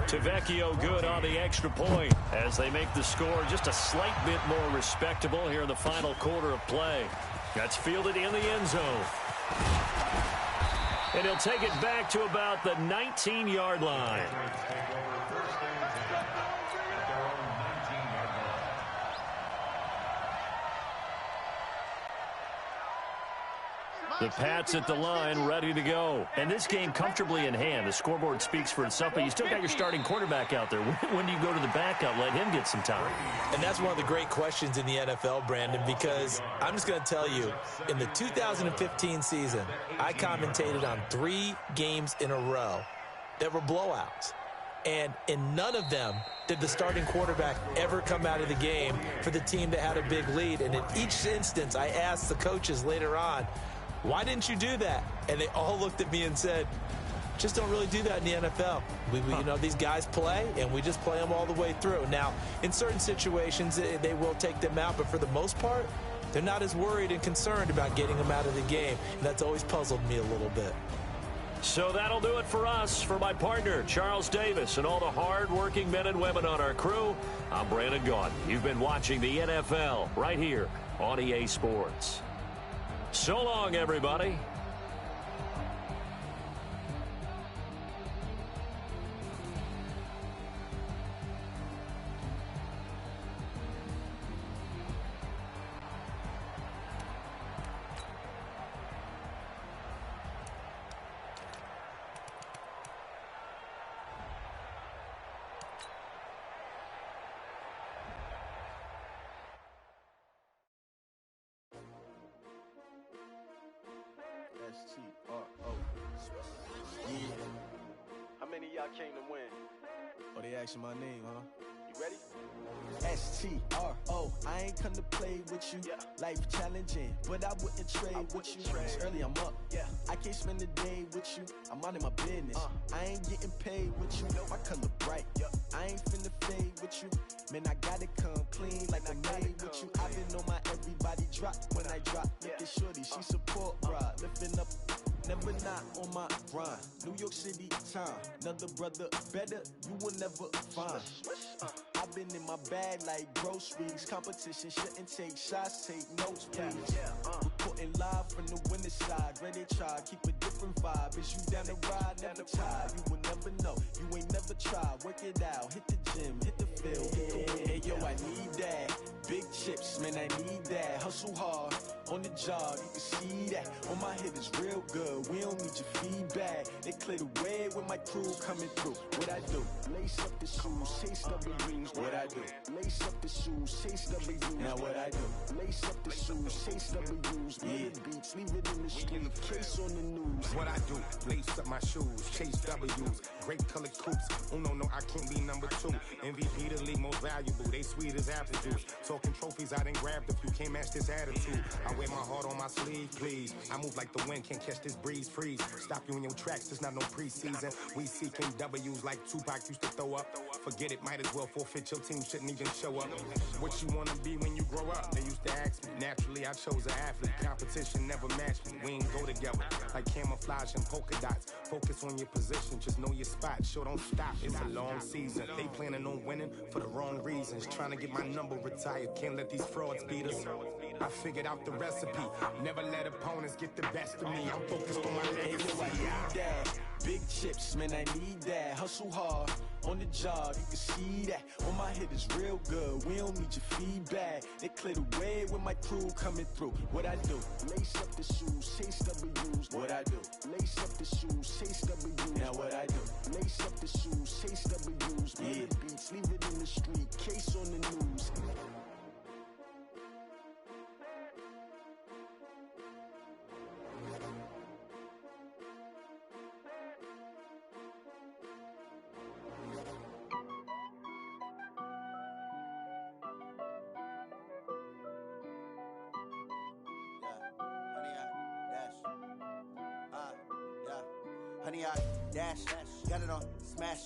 Tavecchio good on the extra point as they make the score just a slight bit more respectable here in the final quarter of play. That's fielded in the end zone. And he'll take it back to about the 19-yard line. The Pats at the line, ready to go. And this game comfortably in hand. The scoreboard speaks for itself, but you still got your starting quarterback out there. When do you go to the backup, let him get some time? And that's one of the great questions in the NFL, Brandon, because I'm just going to tell you, in the 2015 season, I commentated on 3 games in a row that were blowouts. And in none of them did the starting quarterback ever come out of the game for the team that had a big lead. And in each instance, I asked the coaches later on, why didn't you do that? And they all looked at me and said, just don't really do that in the NFL. You know, these guys play, and we just play them all the way through. Now, in certain situations, they will take them out, but for the most part, they're not as worried and concerned about getting them out of the game. And that's always puzzled me a little bit. So that'll do it for us. For my partner, Charles Davis, and all the hard-working men and women on our crew, I'm Brandon Gaudin. You've been watching the NFL right here on EA Sports. So long, everybody. S-T-R-O. Yeah. How many of y'all came to win? Oh, they asking my name, huh? You ready? S-T-R-O. I ain't come to play with you. Yeah. Life challenging, but I wouldn't trade with you. It's early, I'm up. Yeah. I can't spend the day with you. I'm minding my business. I ain't getting paid with you. My color bright. Yeah. I ain't finna fade with you. Man, I gotta come clean like I'm made with you. I've been on my everybody drop when I drop. Look at shorty, she support, bro. Lifting up never not on my grind. New York City time, another brother better, you will never find. I've been in my bag like groceries. Competition shouldn't take shots, take notes, please. Reporting live from the winning side. Ready to try, keep a different vibe. Is you down the ride, never tired. You will never know, you ain't never tried. Work it out, hit the gym, hit the field, hit the win. Hey yo, I need that. Big chips, man, I need that. Hustle hard, on the job, you can see that. On my head is real good, we don't need your feedback. They clear the way with my crew coming through. What I do? Lace up the shoes, chase W's. What I do? Lace up the shoes, chase W's. Now what I do? Lace up the shoes, chase W's. Yeah, beats, leave it in the street, case on the news. What I do? Lace up my shoes, chase W's. Great colored coops. Oh no, I can't be number 2. MVP the league most valuable. They sweet as apple juice. Talking trophies, I done grabbed a few. Can't match this attitude. I wear my heart on my sleeve, please. I move like the wind, can't catch this breeze, freeze. Stop you in your tracks, there's not no preseason. We seeking W's like Tupac used to throw up. Forget it, might as well forfeit. Your team shouldn't even show up. What you wanna be when you grow up? They used to ask me. Naturally, I chose an athlete. Competition never matched me. We ain't go together like camouflage and polka dots. Focus on your position, just know your spot. Sure, don't stop. It's a long season. They planning on winning for the wrong reasons. Trying to get my number retired. Can't let these frauds beat us. I figured out the recipe. Never let opponents get the best of me. I'm focused on my legacy. I need that. Big chips, man, I need that. Hustle hard, on the job, you can see that. On my head is real good, we don't need your feedback. They clear the way with my crew coming through. What I do? Lace up the shoes, chase W's. What I do? Lace up the shoes, chase W's. Now what I do? Lace up the shoes, chase W's. Yeah, beats, leave it in the street, case on the news. Honey, I dash, got it on smash,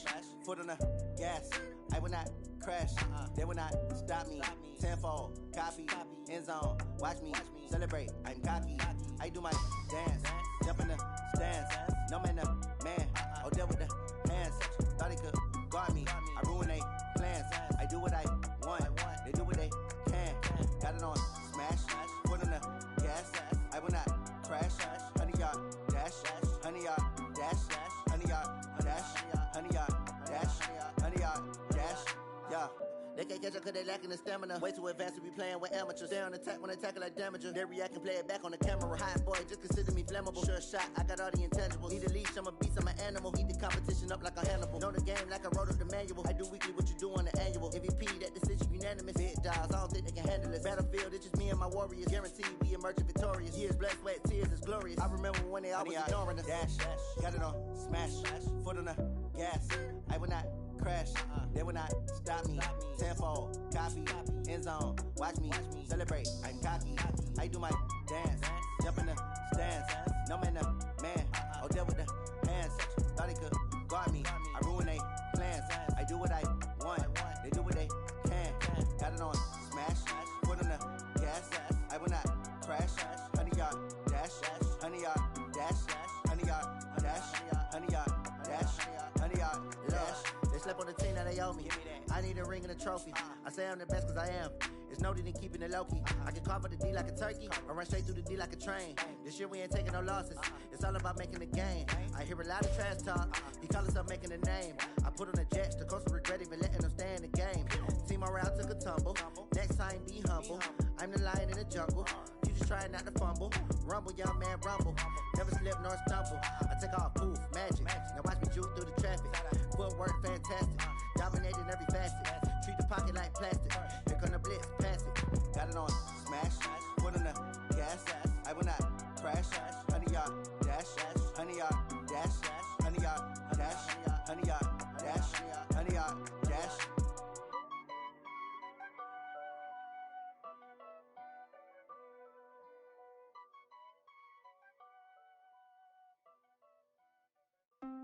foot on the gas. I will not crash, they will not stop me. Tenfold, copy, end zone, watch me celebrate. I'm cocky, I do my dance, jump in the stands. No man, man, oh there with the hands. Thought he could guard me, I ruin they plans. I do what I want, they do what they can. Got it on smash, foot on the gas. I will not crash, honey, y'all dash, honey, y'all dash, honey, y'all dash, honey, y'all dash, honey, y'all dash, yeah. They can't catch up cause they lacking the stamina. Way too advanced to be playing with amateurs. Stay on attack when attack like damager. They react and play it back on the camera. Hot boy, just consider me flammable. Sure shot, I got all the intangibles. Need a leash, I'm a beast, I'm an animal. Eat the competition up like a Hannibal. Know the game like I wrote up the manual. I do weekly what you do on the annual. MVP, that decision unanimous. Big dials, I don't think they can handle it. Battlefield, it's just me and my warriors. Guaranteed we emerging victorious. Years, blood, sweat, tears, is glorious. I remember when they always ignoring us. Dash, got it on smash, foot on the gas. I will not crash, they will not stop me. Tenfold, copy, end zone, watch me celebrate. I'm cocky, I do my dance, jump in the stands. No man, man, oh there with the hands. Thought he could guard me, I ruin they plans. I do what I want, they do what they can. Got it on smash, foot on the gas. I will not crash, honey, y'all dash, honey, y'all dash, honey, y'all dash, honey, y'all dash, honey, y'all dash. They slept on the team that they owe me. I need a ring and a trophy. I say I'm the best cause I am. It's no need in keeping it low-key. I can carve up the D like a turkey or run straight through the D like a train. This year we ain't taking no losses. It's all about making the game. I hear a lot of trash talk. He call himself making a name. I put on the jets. The coach will regret even letting them stay in the game. Team morale took a tumble. Next time be humble. I'm the lion in the jungle. You just try not to fumble. Rumble, young man, rumble. Never slip nor stumble. I take off, poof, magic. Now watch me juke through the traffic. Footwork fantastic. Dominating every facet. Treat the pocket like plastic. Here come the blitz, pass it. Got it on smash. Foot on the gas. I will not crash. Honey, y'all dash. Honey, y'all dash. Honey, y'all dash. Honey, y'all dash. Honey, y'all dash.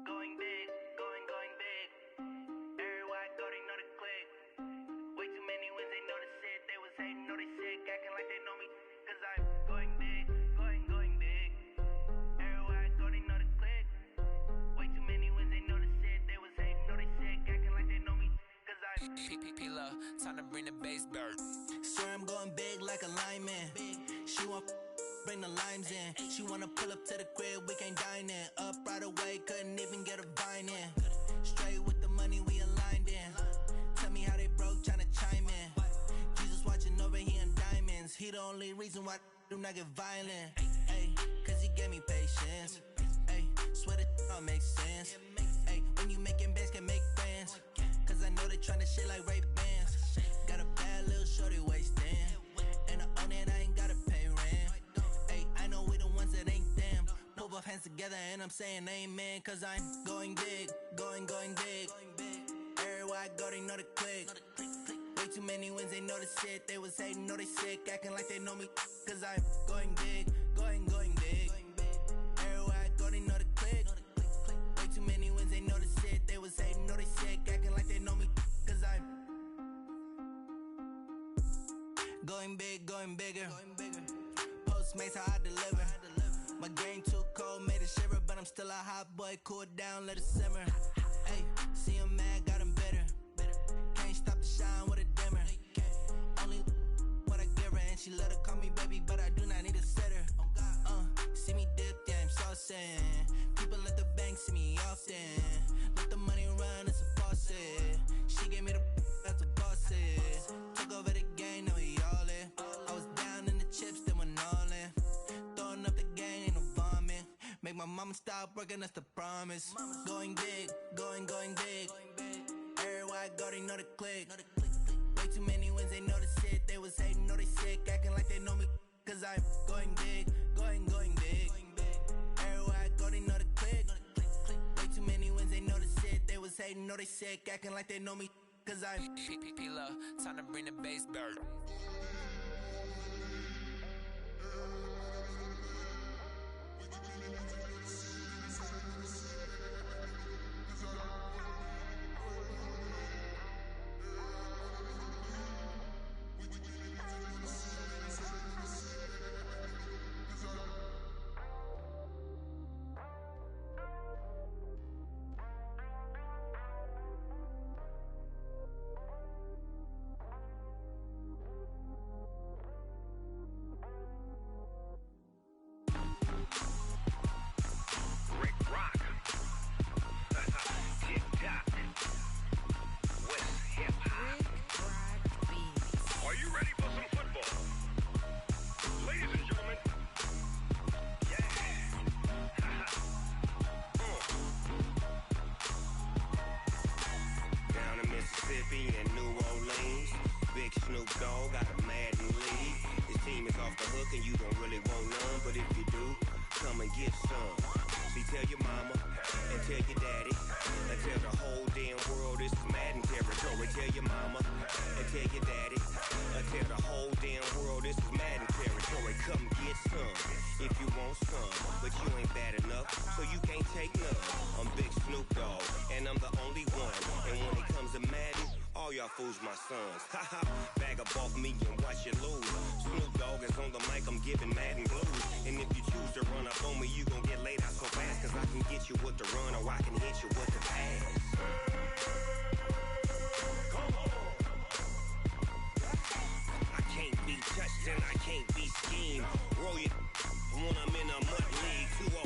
Going big, going Time to bring the bass bird. Swear I'm going big like a lineman. She want bring the limes in. She wanna pull up to the crib, we can't dine in. Up right away, couldn't even get a vine in. Straight with the money, we aligned in. Tell me how they broke, tryna chime in. Jesus watching over here in diamonds. He the only reason why I do not get violent. Ay, cause he gave me patience. Ay, swear that all makes sense. Ay, when you making bands, can make friends. Cause I know they tryna shit like Ray-Bans. Got a bad little shorty wasting. And I own it, I ain't gotta pay rent. Ay, I know we the ones that ain't them. Put both hands together and I'm saying amen. Cause I'm going big, going big. Everywhere I go, they know the click. Way too many wins, they know the shit. They was hating, know they sick, acting like they know me. Cause I'm going big, going big. Everywhere I go, they know the click. Way too many wins, they know the shit. They was hating, know they sick, acting like they know me. Cause I'm going big, going bigger. Postmates, how I deliver. My game too cold, made it shiver. But I'm still a hot boy, cool it down, let it simmer. Hey, see him mad, got him bitter. Can't stop the shine with a dimmer. Only what I give her, and she let her call me baby, but I do not need a sitter. See me dip, yeah, I'm saucing. People at the bank see me often. Let the money run, it's a faucet. She gave me the that's a faucet. Took over the game, now we all in. I was down in the chips, then went all in. Throwing up the gang, ain't no vomit. Make my mama stop working, that's the promise. Going big, going big. Everywhere I go, they know the click. Way too many wins, they know the shit. They was hating, know they sick, acting like they know me. Cause I'm going big, going big. Everywhere I go, they know the click. Way too many wins, they know the shit. They was hating, know they sick, acting like they know me. Cause I'm time to bring the bass bird. Fools my sons. Haha, bag up off me and watch you lose. Snoop Dogg is on the mic, I'm giving Madden blues. And if you choose to run up on me, you gon' get laid out so fast. Cause I can get you with the run or I can hit you with the pass. Come on. I can't be touched and I can't be schemed. Roll you when I'm in a mud league. 2-0,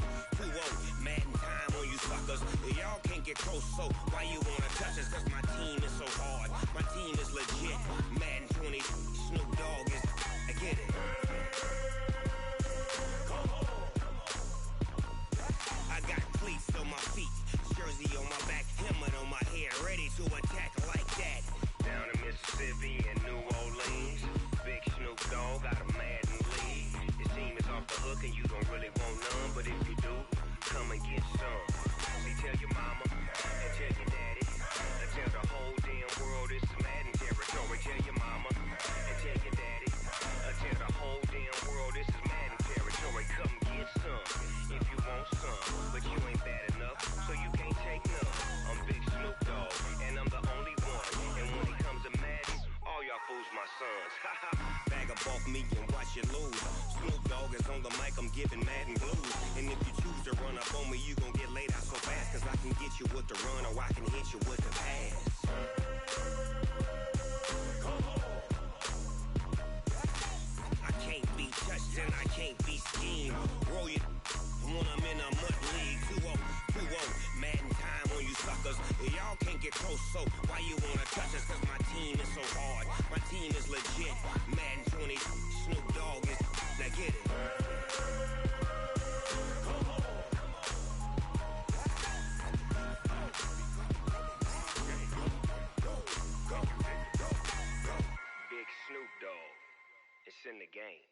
Madden time on you suckers. Y'all can't get close, so why you wanna touch us? Cause my team is so hard. My team is legit. Madden 20, Snoop Dogg is. I get it. Come on. I got cleats on my feet, jersey on my back, helmet on my head, ready to attack like that. Down in Mississippi and New Orleans, big Snoop Dogg got a Madden league. His team is off the hook and you don't really want none, but if you do, come and get some. See, tell your mama and tell your daddy, and tell the whole damn world this is Madden territory. Tell your mama and tell your daddy, and tell the whole damn world this is Madden territory. Come get some if you want some, but you ain't bad enough, so you can't take none. I'm Big Snoop Dogg, and I'm the only one. And when it comes to Madden, all y'all fools my sons. Bag up off me and watch you lose. Snoop Dogg is on the mic, I'm giving Madden blues. And if you choose to run up on me, you gon' get laid out so fast. Cause I can get you with the run or I can hit you with the pass. I can't be touched and I can't be schemed. Roll your when I'm in a mud league. 2-0, Madden time on you suckers. Y'all can't get close, so why you wanna touch us? Cause my team is so hard. My team is legit. Madden 20, Snoop Dogg is. Now get it. Big Snoop Dogg. It's in the game.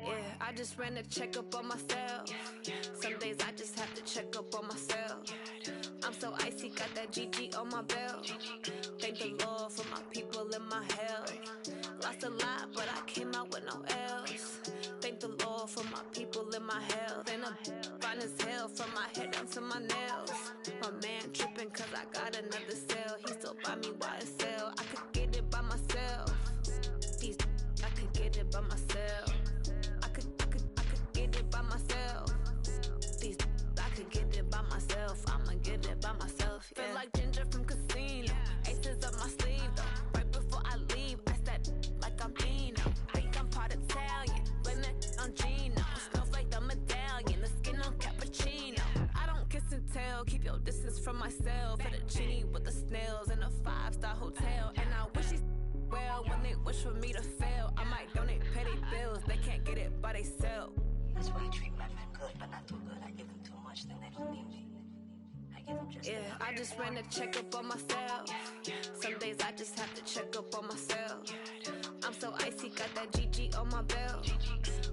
Yeah, I just ran a checkup on myself. Some days I just have to check up on myself. I'm so icy, got that GG on my belt. Thank the Lord for my people in my health. Lost a lot, but I came out with no L's. Thank the Lord for my people in my health. And I'm fine as hell from my head down to my nails. My man tripping cause I got another cell. He still buy me YSL. I could get it by myself. These I could get it by myself. I could get it by myself. These I could get it by myself. I'ma get it by myself. Yeah. Feel like Ginger from Casino. Aces up my sleeve though. Right before I leave, I said like I'm Dino. Think I'm part Italian. Blame that on Gino. Smells like the medallion. The skin on cappuccino. I don't kiss and tell. Keep your distance from myself. Fettuccine with the snails in a 5-star hotel. And I wish he's well when they wish for me to fail. I might donate petty bills. They can't get it by themselves. That's why I treat my men good, but not too good. I give them too much, then they don't need me. I give them just I just ran a checkup on myself. Some days I just have to check up on myself. so icy, got that GG on my belt.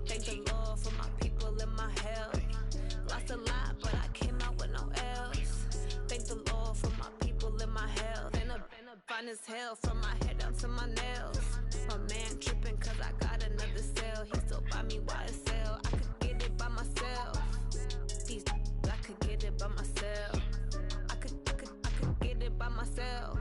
Thank the Lord for my people in my hell. Lost a lot, but I came out with no L's. Thank the Lord for my people in my hell. Been a fine as hell from my head down to my nails. My man tripping cause I got another sale. He still buy me YSL. I could get it by myself. These I could get it by myself. I could get it by myself.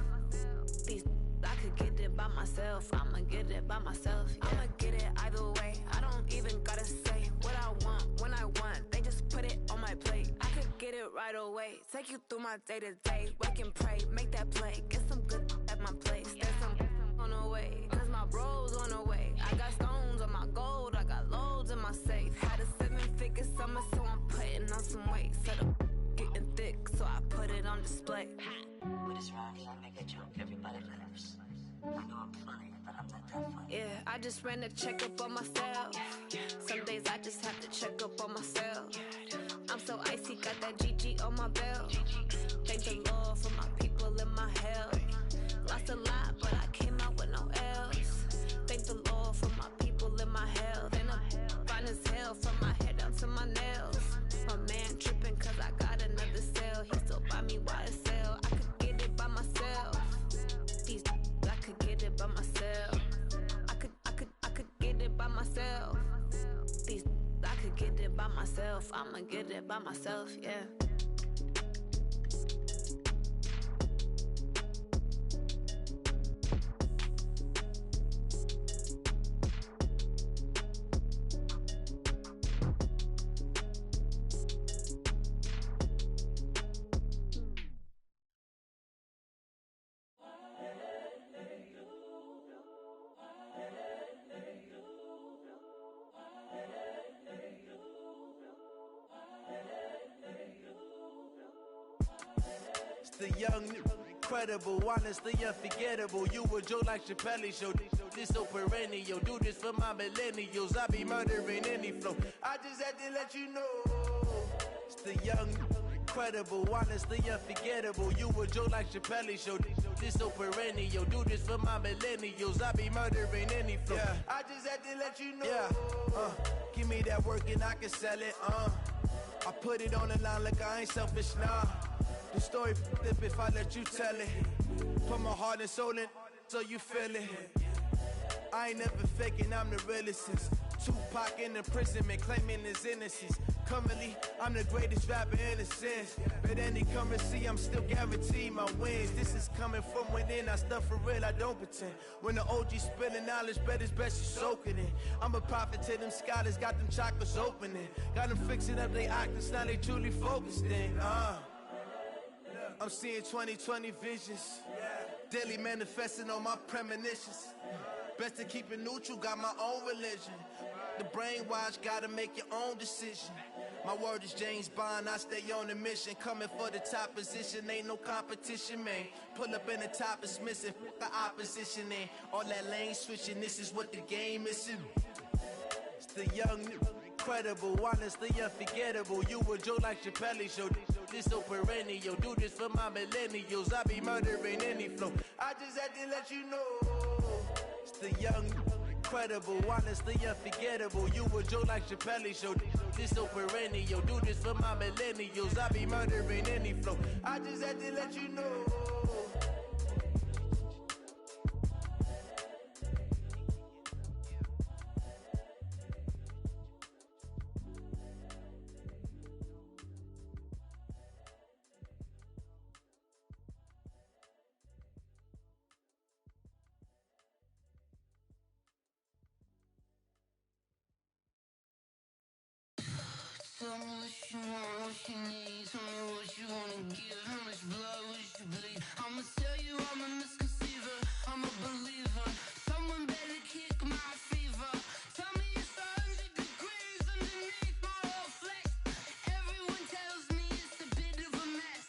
These I could get it by myself. I'ma get it by myself. Yeah. I'ma get it either way. I don't even gotta say what I want when I want. They just put it on my plate. I could get it right away. Take you through my day to day. Wake and pray, make that play. Get some good at my place. There's some on the way. Cause my bro's on the way. I got stones on my gold. I got loads in my safe. Had a 7-figure summer, so I'm putting on some weight. Set up getting thick, so I put it on display. With this round here, I make a joke, everybody laughs. I know I'm funny, but I'm not that funny. Yeah, I just ran a checkup on myself. Some days I just have to check up on myself. I'm so icy, got that GG on my belt. Thank the Lord for my people in my hell. Lost a lot, but I came out with no L's. Thank the Lord for my people in my hell. Been a fine as hell from my head down to my nails. My man tripping cause I got another sale. He still buy me YSL. I could get it by myself. These I could get it by myself. I could get it by myself. These I could get it by myself. I'ma get it by myself, yeah. The young, incredible, honestly unforgettable. You a Joe like Chappelle show. This so perennial. Do this for my millennials. I be murdering any flow. I just had to let you know. It's the young, incredible, honestly unforgettable. You a Joe like Chappelle show. This so perennial. Do this for my millennials. I be murdering any flow. Yeah. I just had to let you know. Yeah. Give me that work and I can sell it. I put it on the line like I ain't selfish, nah. The story flip if I let you tell it. Put my heart and soul in so you feel it. I ain't never faking, I'm the realest since Tupac in imprisonment, claiming his innocence. Currently, I'm the greatest rapper in a sense. But any currency, I'm still guaranteed my wins. This is coming from within, I stuff for real, I don't pretend. When the OG spilling knowledge, bet it's best you soaking it. I'm a prophet to them scholars, got them chakras opening. Got them fixing up they octaves, now they truly focused in. I'm seeing 2020 visions. Daily manifesting on my premonitions. Best to keep it neutral, got my own religion. The brainwash, gotta make your own decision. My word is James Bond, I stay on a mission. Coming for the top position, ain't no competition, man. Pull up in the top is missing, the opposition in. All that lane switching, this is what the game is. It's the young, incredible, honestly unforgettable. You a Joe like Chappelle show. This so perennial. Do this for my millennials. I be murdering any flow. I just had to let you know. It's the young, incredible, honestly unforgettable. You a Joe like Chappelle show. This so perennial. Do this for my millennials. I be murdering any flow. I just had to let you know. Tell me what you want, what you need. Tell me what you wanna give. How much blood would you bleed? I'ma tell you I'm a misconceiver. I'm a believer. Someone better kick my fever. Tell me it's 100 degrees underneath my whole flesh. Everyone tells me it's a bit of a mess.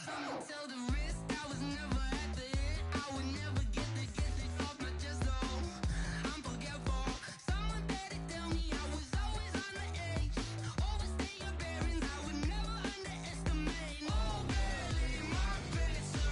I'ma tell the risk I was never at the end. I would never get it off my chest though. I'm forgetful. Someone better tell me I was always on the edge. Overstay your bearings, I would never underestimate. Oh, barely my best.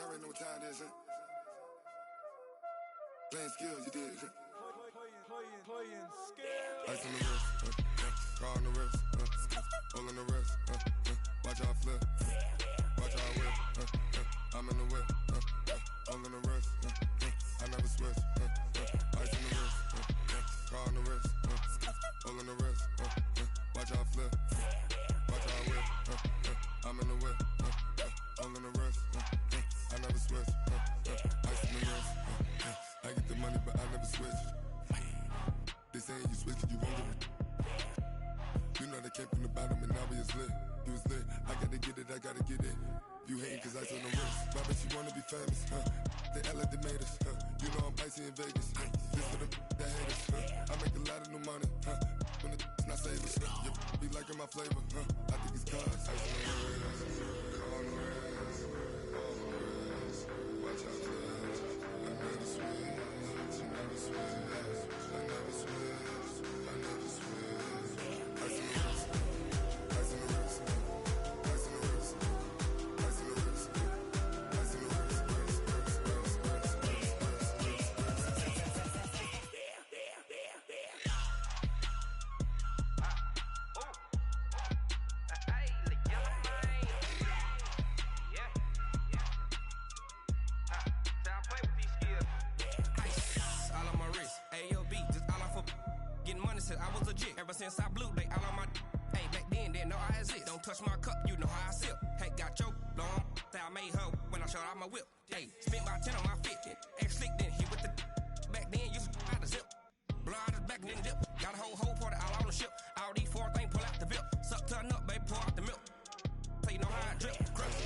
already know what time it is, huh? Playing skills, you did. Playing skills. Ice on the wrist, car on the wrist, all on the wrist, watch how I flip, watch how I whip, I'm in the whip, all on the wrist, I never switch, ice on the wrist, car on the wrist, all on the wrist, watch how I flip, watch how I whip, I'm in the whip, all on the wrist, I never switch, ice on the wrist, I get the money but I never switch. They saying you switch it, you won't get it. You know they came from the bottom and now we is lit. You was lit, I gotta get it, I gotta get it. You hating cause ice on the wrist. Why bet you wanna be famous, huh? They act like they made us, huh? You know I'm icy in Vegas, this for the that hate us, huh? I make a lot of new money, huh? When it's not savers, you be liking my flavor, huh? I think it's cause ice on the wrist, on the wrist, on the wrist. Watch out, cuz I never switch, I never switch. I never switch, I never switch. Ice in the wrist, ice in the wrist, ice in the wrist, ice in the wrist, ice in the wrist, I was legit. Ever since I blew, they all on my hey, back then, didn't know I exist. Don't touch my cup, you know how I sip. Hey, got your long, say I made her when I showed out my whip. Hey, spent my 10 on my fit. Ex slick, then hit with the back then, used to out the zip. Blow out his back and then dip. Got a whole party all on the ship. All these four things, pull out the VIP. Suck, turn up, baby, pour out the milk. So you know how I drip. Crush.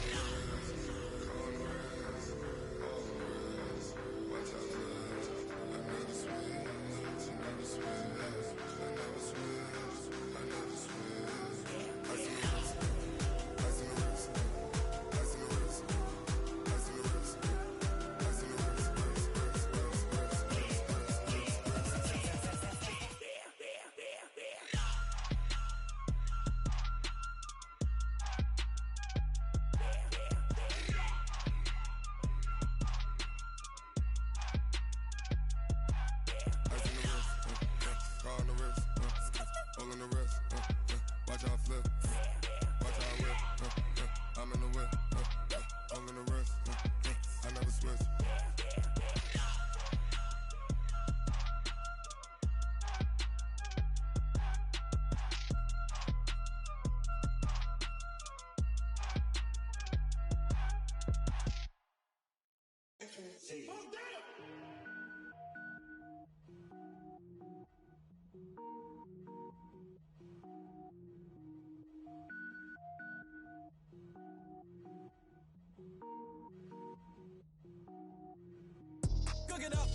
Cook it up,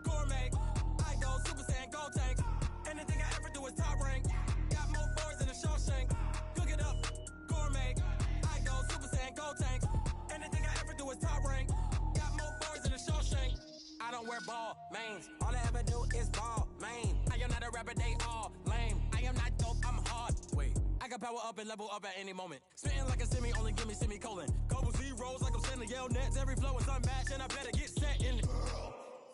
gourmet. I go Super Saiyan, gold tank. Anything I ever do is top rank. Got more boards than a Shawshank. Cook it up, gourmet. I go Super Saiyan, gold tank. Anything I ever do is top rank. Got more boards than a Shawshank. I don't wear ball mains. All I ever do is ball main. I am not a rapper, they all lame. I am not dope, I'm hard. Wait, I can power up and level up at any moment. Spitting like a semi, only give me semicolon. Couple zeros like I'm sending yell nets. Every flow is unmatched and I better get set in.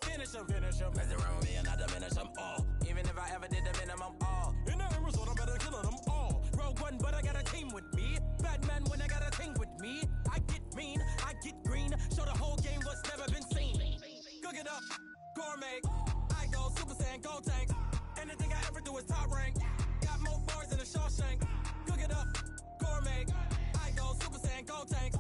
Finish him, mess around with me and I diminish them all. Even if I ever did the minimum all. In the end result, I'm better killing them all. Rogue One, but I got a team with me. Batman when I got a team with me. I get mean, I get green. Show the whole game what's never been seen. Cook it up, gourmet. I go Super Saiyan, gold tank. Anything I ever do is top rank. Got more bars than a Shawshank. Cook it up, gourmet. I go Super Saiyan, gold tank.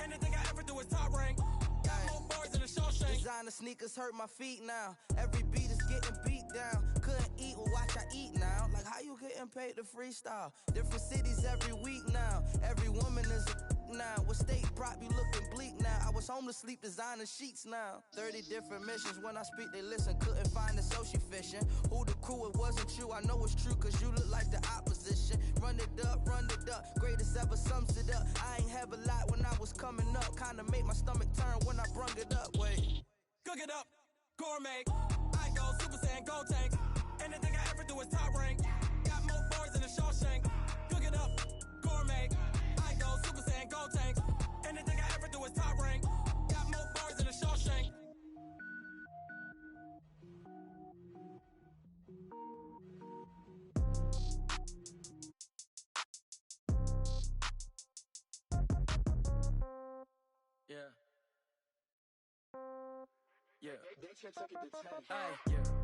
Anything I ever do is top rank. Got more bars than a Shawshank. Designer sneakers hurt my feet now. Every beat is getting beat down. Couldn't eat, well watch I eat now. Like how you getting paid to freestyle? Different cities every week now. Every woman is a now. What state brought me looking bleak now? I was homeless, sleep designer sheets now. 30 different missions. When I speak, they listen. Couldn't find the social fishing. Who the crew? It wasn't you. I know it's true, cause you look like the opposition. Run it up, greatest ever sums it up. I ain't have a lot when I was coming up. Kinda made my stomach turn when I brung it up. Wait. Cook it up, gourmet. I go Super Saiyan, gold tank. Anything I ever do is top rank. Got more bars than a Shawshank. Cook it up, gourmet. I go Super Saiyan, gold tank. Anything I ever do is top rank. Got more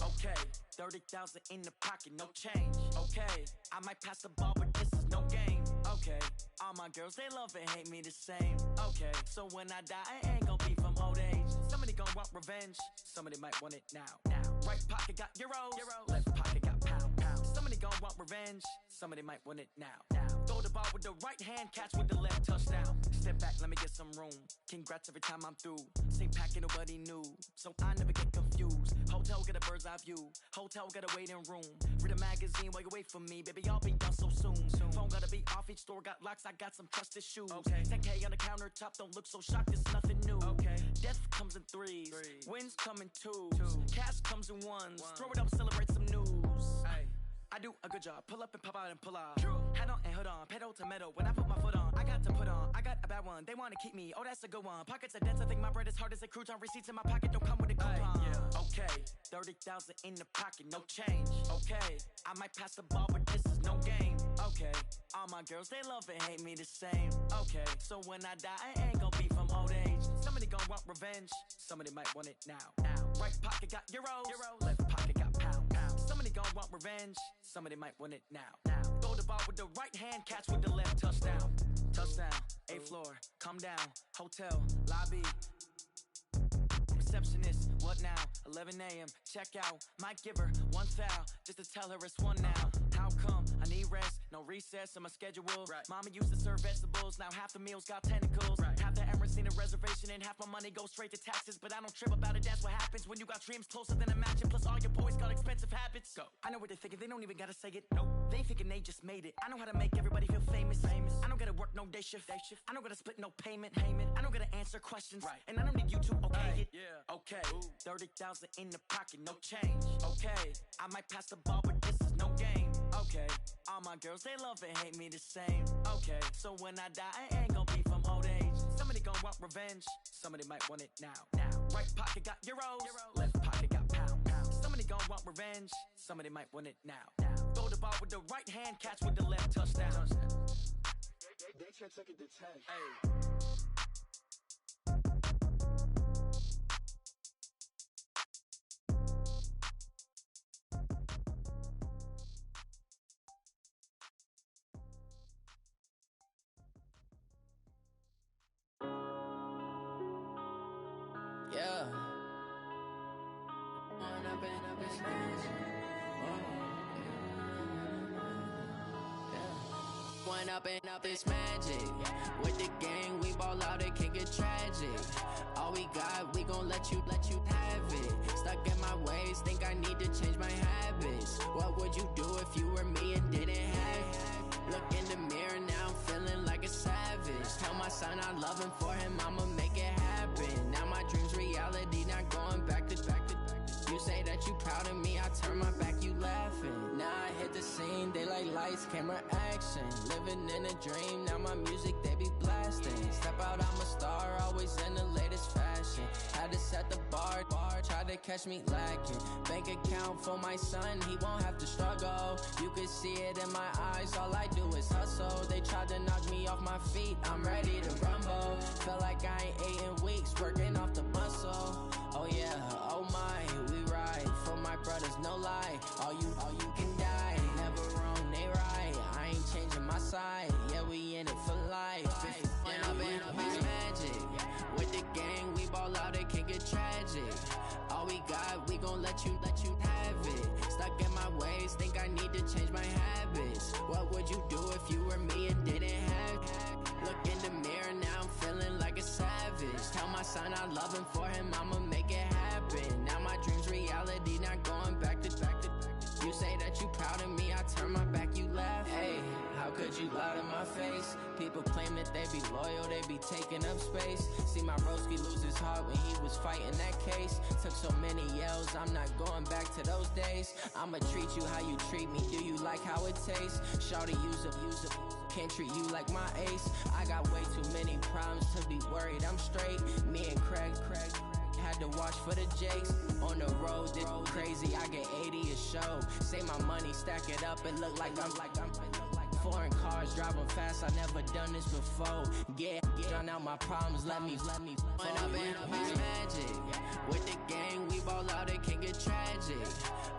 Okay, 30,000 in the pocket, no change. Okay, I might pass the ball, but this is no game. Okay, all my girls, they love and hate me the same. Okay, so when I die, I ain't gon' be from old age. Somebody gon' want revenge, somebody might want it now. Right pocket got euros, left pocket got pound. Somebody gon' want revenge, somebody might want it now. Throw the ball with the right hand, catch with the left, touchdown. Step back, let me get some room. Congrats every time I'm through. Same packet, nobody knew, so I never get confused. Hotel get a bird's eye view, hotel got a waiting room. Read a magazine while you wait for me, baby, I'll be done so soon. Phone gotta be off, each store got locks, I got some trusted shoes. 10K on the countertop, don't look so shocked, it's nothing new. Death comes in threes, wins come in twos, cash comes in ones. Throw it up, celebrate some news. I do a good job, pull up and pop out and pull out. Head on and hood on, pedal to metal. When I put my foot on, I got to put on. I got a bad one, they wanna keep me, oh that's a good one. Pockets are dense, I think my bread is hard as a crouton. Receipts in my pocket don't come with a coupon. Okay, 30,000 in the pocket, no change. Okay, I might pass the ball, but this is no game. Okay, all my girls, they love and hate me the same. Okay, so when I die, I ain't gon' be from old age. Somebody gon' want revenge, somebody might want it now. Right pocket got euros, left pocket got pound. Somebody gon' want revenge, somebody might want it now. Throw the ball with the right hand, catch with the left, touchdown. Touchdown, 8th floor, come down, hotel, lobby. Receptionist, what now? 11 a.m., check out. Might give her one foul, just to tell her it's one now. How come? I need rest, no recess in my schedule. Mama used to serve vegetables, now half the meals got tentacles. Half the Emirates need a reservation and half my money goes straight to taxes. But I don't trip about it, that's what happens when you got dreams closer than a mansion. Plus all your boys got expensive habits. Go. I know what they're thinking, they don't even gotta say it. Nope. They thinking they just made it. I know how to make everybody feel famous. I don't gotta work no day shift. I don't gotta split no payment. I don't gotta answer questions. And I don't need you to okay it. Okay, 30,000 in the pocket, no change. Okay, I might pass the ball, but this is no game. Okay, all my girls, they love and hate me the same. Okay, so when I die, I ain't gon' be from old age. Somebody gon' want revenge, somebody might want it now. Right pocket got euros, left pocket got pound. Somebody gon' want revenge, somebody might want it now. Throw the ball with the right hand, catch with the left, touchdown. They can't take it to 10. Yeah. One up and up is magic. With the gang, we ball out, it can get tragic. All we got, we gon' let you have it. Stuck in my ways, think I need to change my habits. What would you do if you were me and didn't have it? Look in the mirror, now I'm feeling like a savage. Tell my son I love him, for him I'ma make it happen. Now my dream's reality, not going back to. You say that you proud of me, I turn my back, you laughing. Now I hit the scene, they like lights, camera, action. Living in a dream, now my music, they be blasting. Step out, I'm a star, always in the latest fashion. Had to set the bar, try to catch me lacking. Bank account for my son, he won't have to struggle. You could see it in my eyes, all I do is hustle. They tried to knock me off my feet, I'm ready to rumble. Feel like I ain't ate in weeks, working off the muscle. Oh yeah, oh my, we ride for my brothers, no lie. All you can die, never wrong, they right. I ain't changing my side, yeah, we in it for life. When up and up is magic. With the gang, we ball out, it can get tragic. All we got, we gon' let you have it. Stuck in my ways, think I need to change my habits. What would you do if you were me and didn't have it? Look in the mirror, now I'm feeling like a savage. Tell my son I love him, for him I'ma make it happen. Now my dream's reality, not going back to. You say that you proud of me, I turn my back, you laugh. Hey, how could you lie to my face? People claim that they be loyal, they be taking up space. See my broski lose his heart when he was fighting that case. Took so many yells, I'm not going back to those days. I'ma treat you how you treat me, do you like how it tastes? Shawty, use it, can't treat you like my ace. I got way too many problems to be worried, I'm straight. Me and Craig had to watch for the Jakes. On the road, this crazy, I get 80 a show. Say my money, stack it up, it look like I'm Foreign cars driving fast, I never done this before. Drown out my problems, let me When I've been magic. With the gang, we ball out, it can get tragic.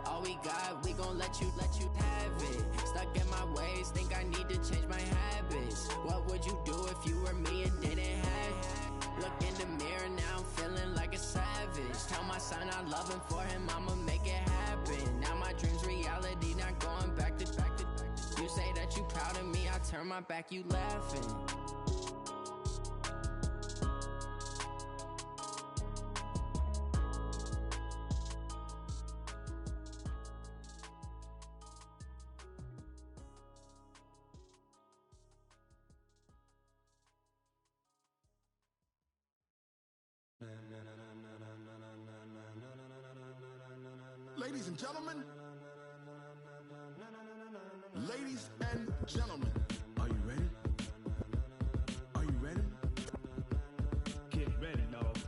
All we got, we gon' let you have it. Stuck in my ways, think I need to change my habits. What would you do if you were me and didn't have it? Look in the mirror, now I'm feeling like a savage. Tell my son I love him, for him I'ma make it happen. Now my dream's reality, not going back to. You say that you proud of me, I turn my back, you laughing. Ladies and gentlemen, ladies and gentlemen, are you ready? Are you ready? Get ready, dog.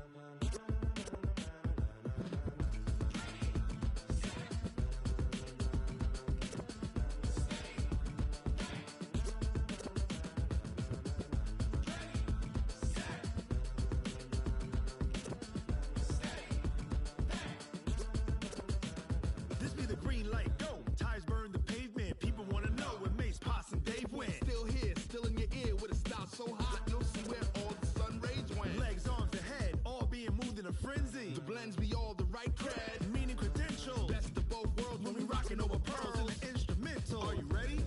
This be the green light, go. Tires burn the pavement. People wanna know where Mace, Poss, and Dave went. Still here, still in your ear with a style so hot, you'll see where all the sun rays went. Legs, arms, and head, all being moved in a frenzy. The blends be all the right cred, Meaning credentials. best of both worlds when we rockin' over pearls. in the instrumental. Are you ready?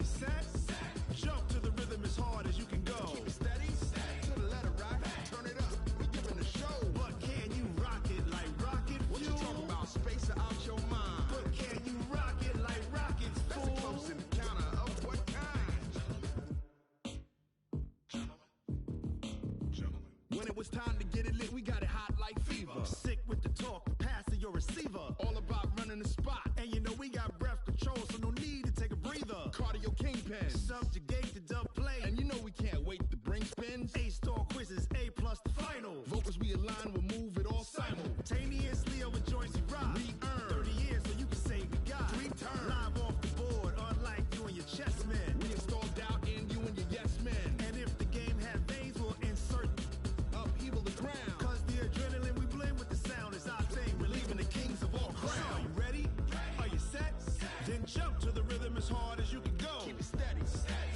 Set, jump to the rhythm as hard as you can go. Keep it steady, to the letter right, turn it up, we giving the show. But can you rock it like rocket What you fuel? talking about, space or out your mind? But can you rock it like rockets, That's a fool? close encounter of what kind? When it was time to get it lit, we got it hot like fever. Sick with the talk, pass to your receiver. All about running the spot. And you know we got breath control, so no need to take a breather. Cardio kingpin. Subjugate the dub play. And you know we can't wait to bring spins. A-star quizzes, A+ the final. Vocals we align, we'll move it all Simultaneously over joints we rock. We earn 30 years so you can say we got 3 turns. Live off the board, unlike you and your chess men. We install doubt in you and your yes men. And if the game had veins, we'll insert Upheaval the ground. Cause the adrenaline we blend with the sound is our thing. We're leaving the kings of all crowns. So are you ready? Are you set? Then jump to the rhythm as hard as you can go. Keep it steady,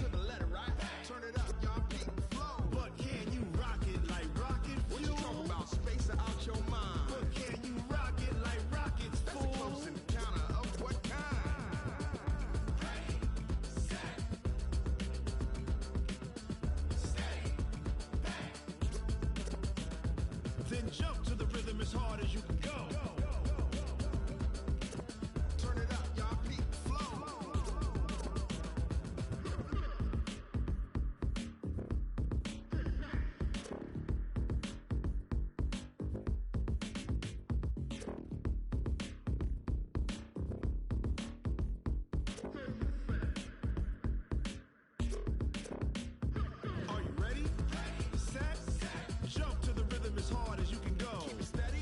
to the letter right. Turn it up, y'all peak the flow. But can you rock it like rocket What you fuel? talking about, space or out your mind? But can you rock it like rockets, That's a fool? close encounter of what kind? Then jump to the rhythm as hard as you can go. Turn it up, y'all peak the flow. Are you ready? Set, jump to the rhythm as hard as you can go. Keep it steady,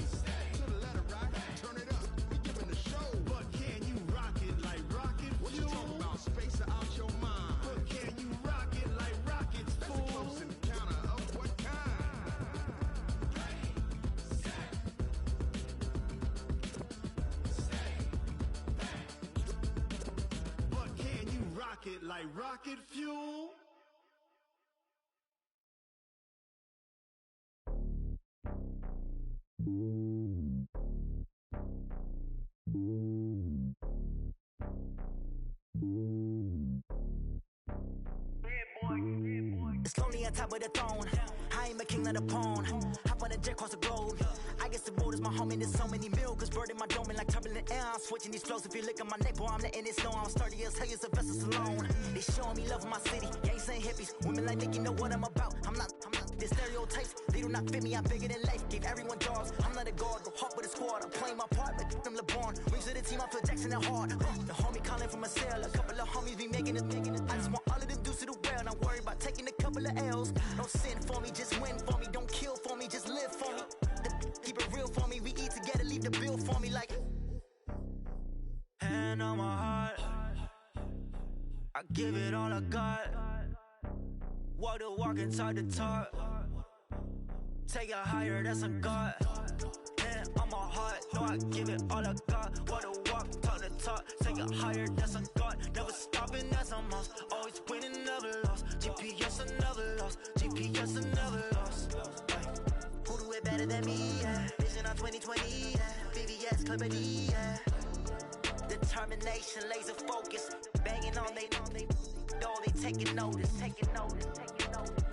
to the letter right. Turn it up, we giving the show. But can you rock it like rocket What you fuel? talking about, space or out your mind? But can you rock it like rockets, That's a fool? close encounter of what kind? But can you rock it like rocket fuel? It's lonely on top of the throne. I ain't a king, not a pawn. Hop on a jet across the globe. I guess the road is my home and there's so many milkers burning my dome and like turbulent air. I'm switching these flows. If you look at my neck, boy, I'm letting it snow. I'm sturdy as hell, as Sylvester Stallone. They showing me love in my city. Gangs ain't hippies. Women like Nicky know what I'm about. I'm not the stereotypes. They do not fit me. I'm bigger than life. Gave everyone jobs. I'm not a guard. Go hard with a squad. I'm playing my part like them LeBron. Wings to the team. I feel Jackson and hard. The homie calling from a cell. A couple of homies be making it. I just want all of them dudes to the well. Not worried about taking a couple of L's. Don't sin for me, just win for me. Don't kill for me, just live for me. Keep it real for me. We eat together, leave the bill for me like. Hand on my heart. I give it all I got. Walk the walk and talk the talk. Take it higher, that's a God. Man, I'm a heart, no, I give it all I got. Walk the walk, talk the talk. Take it higher, that's a God. Never stopping, that's a must. Always winning, never lost. GPS, I never lost. GPS, I never lost. Who do it better than me? Yeah. Vision on 2020. Yeah. VVS, Clippity. Yeah. Determination, laser focus. Banging on they know they taking notice. Taking notice. Taking notice.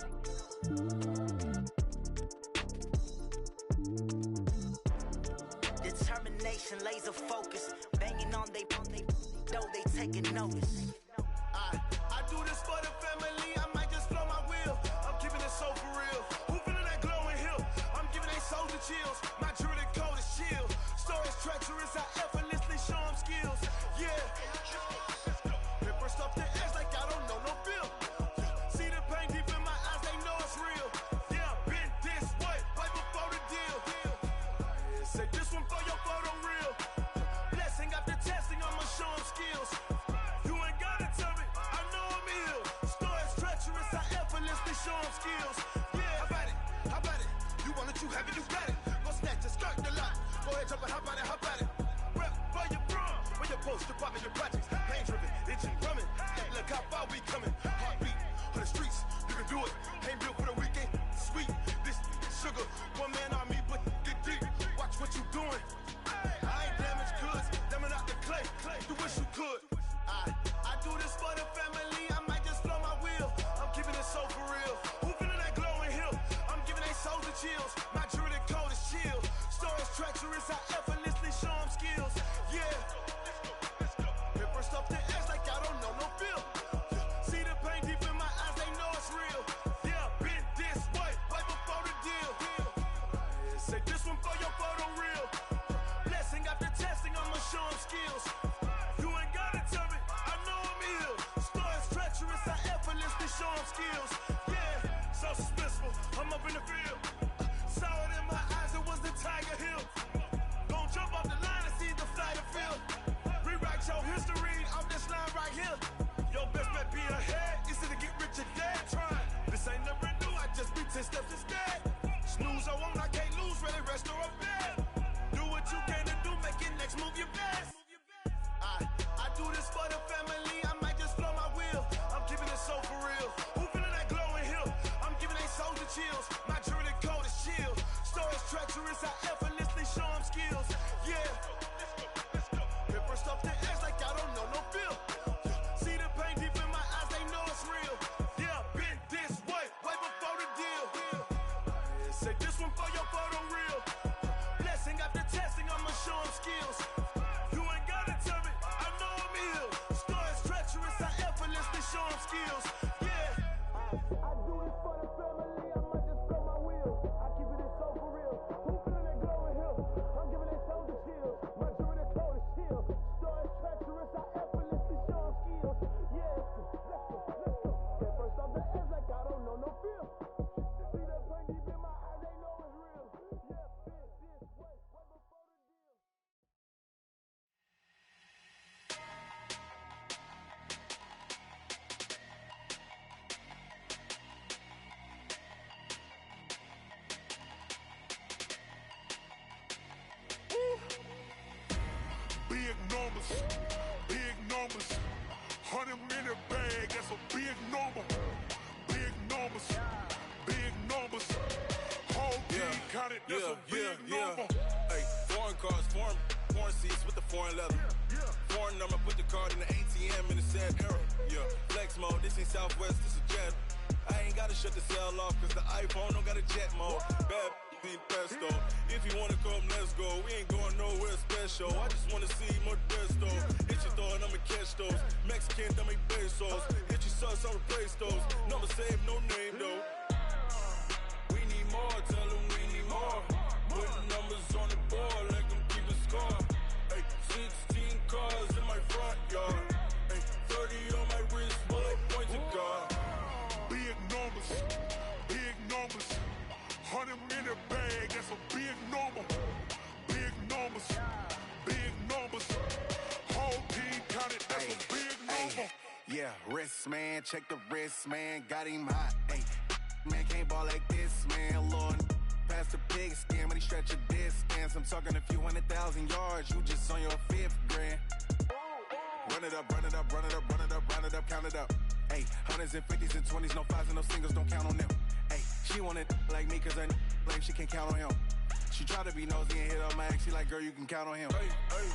Determination, laser focus. Banging on they know they taking notice. I do this for the family. I might just blow my wheel. I'm keeping it so for real. Who feeling that glowing hill? I'm giving they soldier chills. My jewelry code is chill. Stories treacherous. I effortlessly show them skills. Yeah. Paper stuff the edge like I don't know no feel. See the pain deep in my eyes. They know it's real. Yeah, been this way right before the deal. Say this one for your photo real. Blessing after testing. I'ma show them skills. You ain't gotta tell me. I know I'm ill. Stories treacherous. I effortlessly show them skills. Yeah. How about it? How about it? You want it, you have it, you got it. Go snatch it, start the lot. Go ahead, jump it, how about it, how about it? Rep for your brum, for your poster, popping your projects. Pain driven, itching, drumming. Look how far we coming. Heartbeat on the streets, you can do it. Ain't built for the weekend. Sweet, this sugar, one man army, but get deep. Watch what you doing. I ain't damaged goods, damn out the clay. You wish you could. I do this for the family. I might just blow my wheel. I'm keeping it so for real. Who feeling that glowing hill? I'm giving they souls the chills. My jewelry code is chill. Stories treacherous. I effortlessly show them skills. Yeah. Paper stuff the edge like I don't know no feel. See the pain deep in my eyes. They know it's real. Yeah, been this way right before the deal. Say this one for your photo real. Blessing after testing. I'ma show them skills. You ain't gotta tell me. I know I'm ill. Stories treacherous. I effortlessly show them skills. Yeah, so suspenseful. I'm up in the field. Saw it in my eyes. It was the Tiger Hill. Gon' jump off the line and see the flight of field. Rewrite your history off this line right here. Your best bet be ahead. Easy to get rich or dead trying. This ain't never new. I just be 10 steps instead. Snooze I won't. I can't lose. Ready, rest or a bed. Do what you can to do. Make it next move your best. I do this for the family. I might just blow my wheel. I'm keeping it so for real. Who feeling that glowing hill? I'm giving they soldier chills. My jewelry code is chill. Stories treacherous. I effortlessly show them skills. Yeah. Paper stuff the edge like I don't know no feel. See the pain deep in my eyes. They know it's real. Yeah, been this way right before the deal. Say this one for your photo real. Blessing after testing. I'ma show them skills. You ain't gotta tell me. I know I'm ill. Stories treacherous. I effortlessly show them skills. Yeah. I do this for the family. I might just blow my wheel. I keep it so for real. Who feeling that glowing hill? I'm giving they soldier chills. My jewelry code is chill. Stories treacherous. I effortlessly show them skills. Yeah. Let's go. Get first off the edge like I don't know no feel. See the pain deep in my eyes. They know it's real. Yeah. Been this way right before the deal. Big numbers, big numbers. 100-minute bag, that's a big number. Big numbers, big numbers. Whole team counted, that's a big number. Hey, foreign cars, foreign seats with the foreign leather. Foreign number, put the card in the ATM in the sad era. Yeah, flex mode, this ain't Southwest, this is Jet. I ain't gotta shut the cell off, cause the iPhone don't got a jet mode. Bad be pesto. If you wanna come, let's go. We ain't going nowhere special. I just wanna see more desto. Hit your thought, I'ma catch those. Mexican, dummy pesos. Hit your sus, I'll replace those. Number save, no name though. We need more, tell them we need more. Putting numbers on the board, let them keep a score. Hey, 16 cars in my front yard. Hey, 30 on my wrist, bullet point to God. Big numbers, big numbers. 100-minute bag, that's a big number. Big numbers, big numbers. Whole team counted, that's a big number. Yeah, check the wrist, man, got him hot. Ayy, man, can't ball like this, man. Lord, past the pig skin when he stretch a distance. I'm talking a few 100,000 yards, you just on your 5th grand. Run it up, run it up, run it up, run it up, run it up, count it up. Ayy, hundreds and 50s and 20s, no 5s and no singles, don't count on them. Ayy, she want it like me cause her like she can count on him. She try to be nosy and hit up my ex, she like, girl, you can count on him. Hey, hey,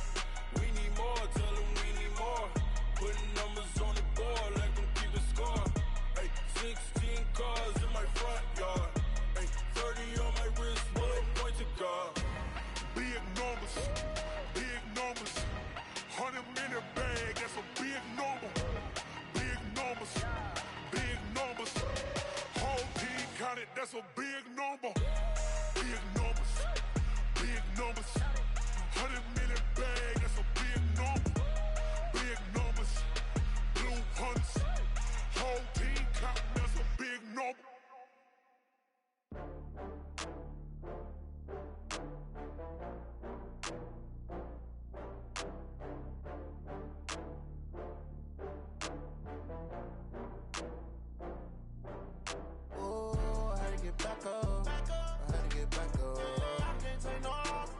we need more, tell them we need more. Putting numbers on the board, like them keep a score. Hey, 16 cars in my front yard. Hey, 30 on my wrist, bullet point to God. Big numbers, big numbers. 100 minute bag, that's a big number. Big numbers, big numbers. Whole team counted, that's a big number. Big numbers, big numbers. 100 minute bag, that's a big number. Big numbers, blue hunts. Whole team counting, that's a big number. Oh, I had to get back up. I had to get back up. I can't take no loss.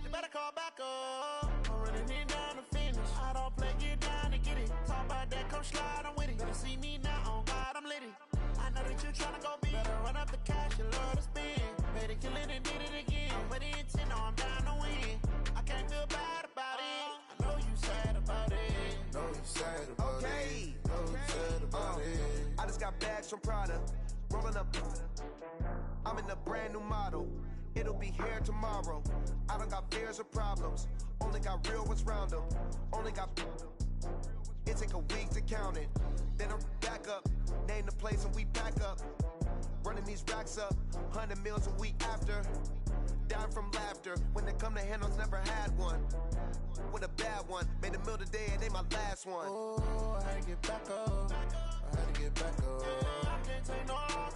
You better call back up. I'm running it down to finish. I don't play, get down to get it. Talk about that, come slide, I'm with it. Better see me now, on God, I'm lit it. I know that you tryna go big. Better run up the cash, you love to spend. Better kill it and did it again. But the intent, no, I'm down to win. I can't feel bad about it. I know you sad about it. Know you sad about it. Know you sad about it. I just got bags from Prada. Rolling up. I'm in a brand new model. It'll be here tomorrow. I don't got fears or problems. Only got real ones round them. Only got. It take a week to count it. Then I'm back up. Name the place and we back up. Running these racks up. 100 meals a week after. Dying from laughter. When they come to handles, never had one. With a bad one. Made a meal today and they my last one. Oh, I had to get back up. I had to get back up. I can't take no loss.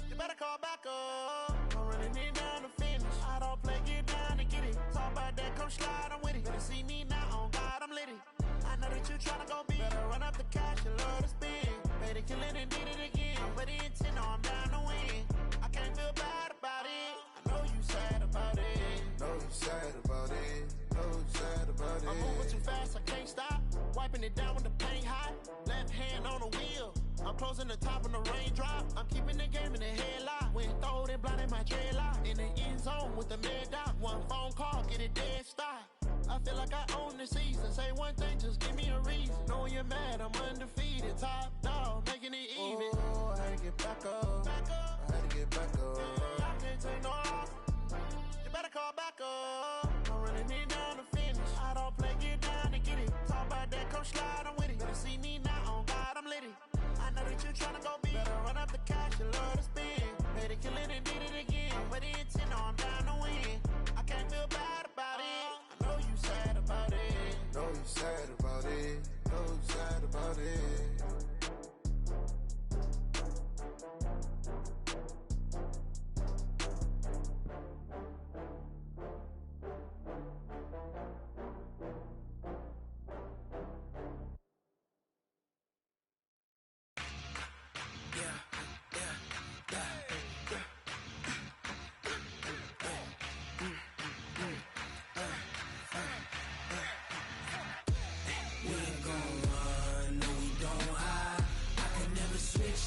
You better call back up. I'm running it down to finish. I don't play, get down to get it. Talk about that, come slide, I'm with it. Better see me now, on God, I'm lit it. I know that you tryna go big. Better run up the cash, you love to spend. Better kill it and did it again. But the intent, no, I'm down to win. I can't feel bad about it. I know you sad about it. Know you sad about it. Know you sad about it. I'm moving too fast, I can't stop. Wiping it down with the paint hot. Left hand on the wheel. I'm closing the top on the raindrop. I'm keeping the game in the headlock. When throwed and blinded my dreadlock. In the end zone with the mad dot. One phone call, get it dead stop. I feel like I own the season. Say one thing, just give me a reason. Knowing you're mad, I'm undefeated. Top dog, making it even. Oh, I had to get back up. I had to get back up. I can't take no loss. You better call back up. I'm running it down to finish. I don't play, get down to get it. Talk about that, come slide, I'm with it. Better see me now, on God, I'm lit it. I know that you tryna go big. Better run up the cash, you love to spend. Better kill it and did it again. But the intent, no, I'm down to win. I can't feel bad about it. I know you sad about it. Know you sad about it. Know you sad about it.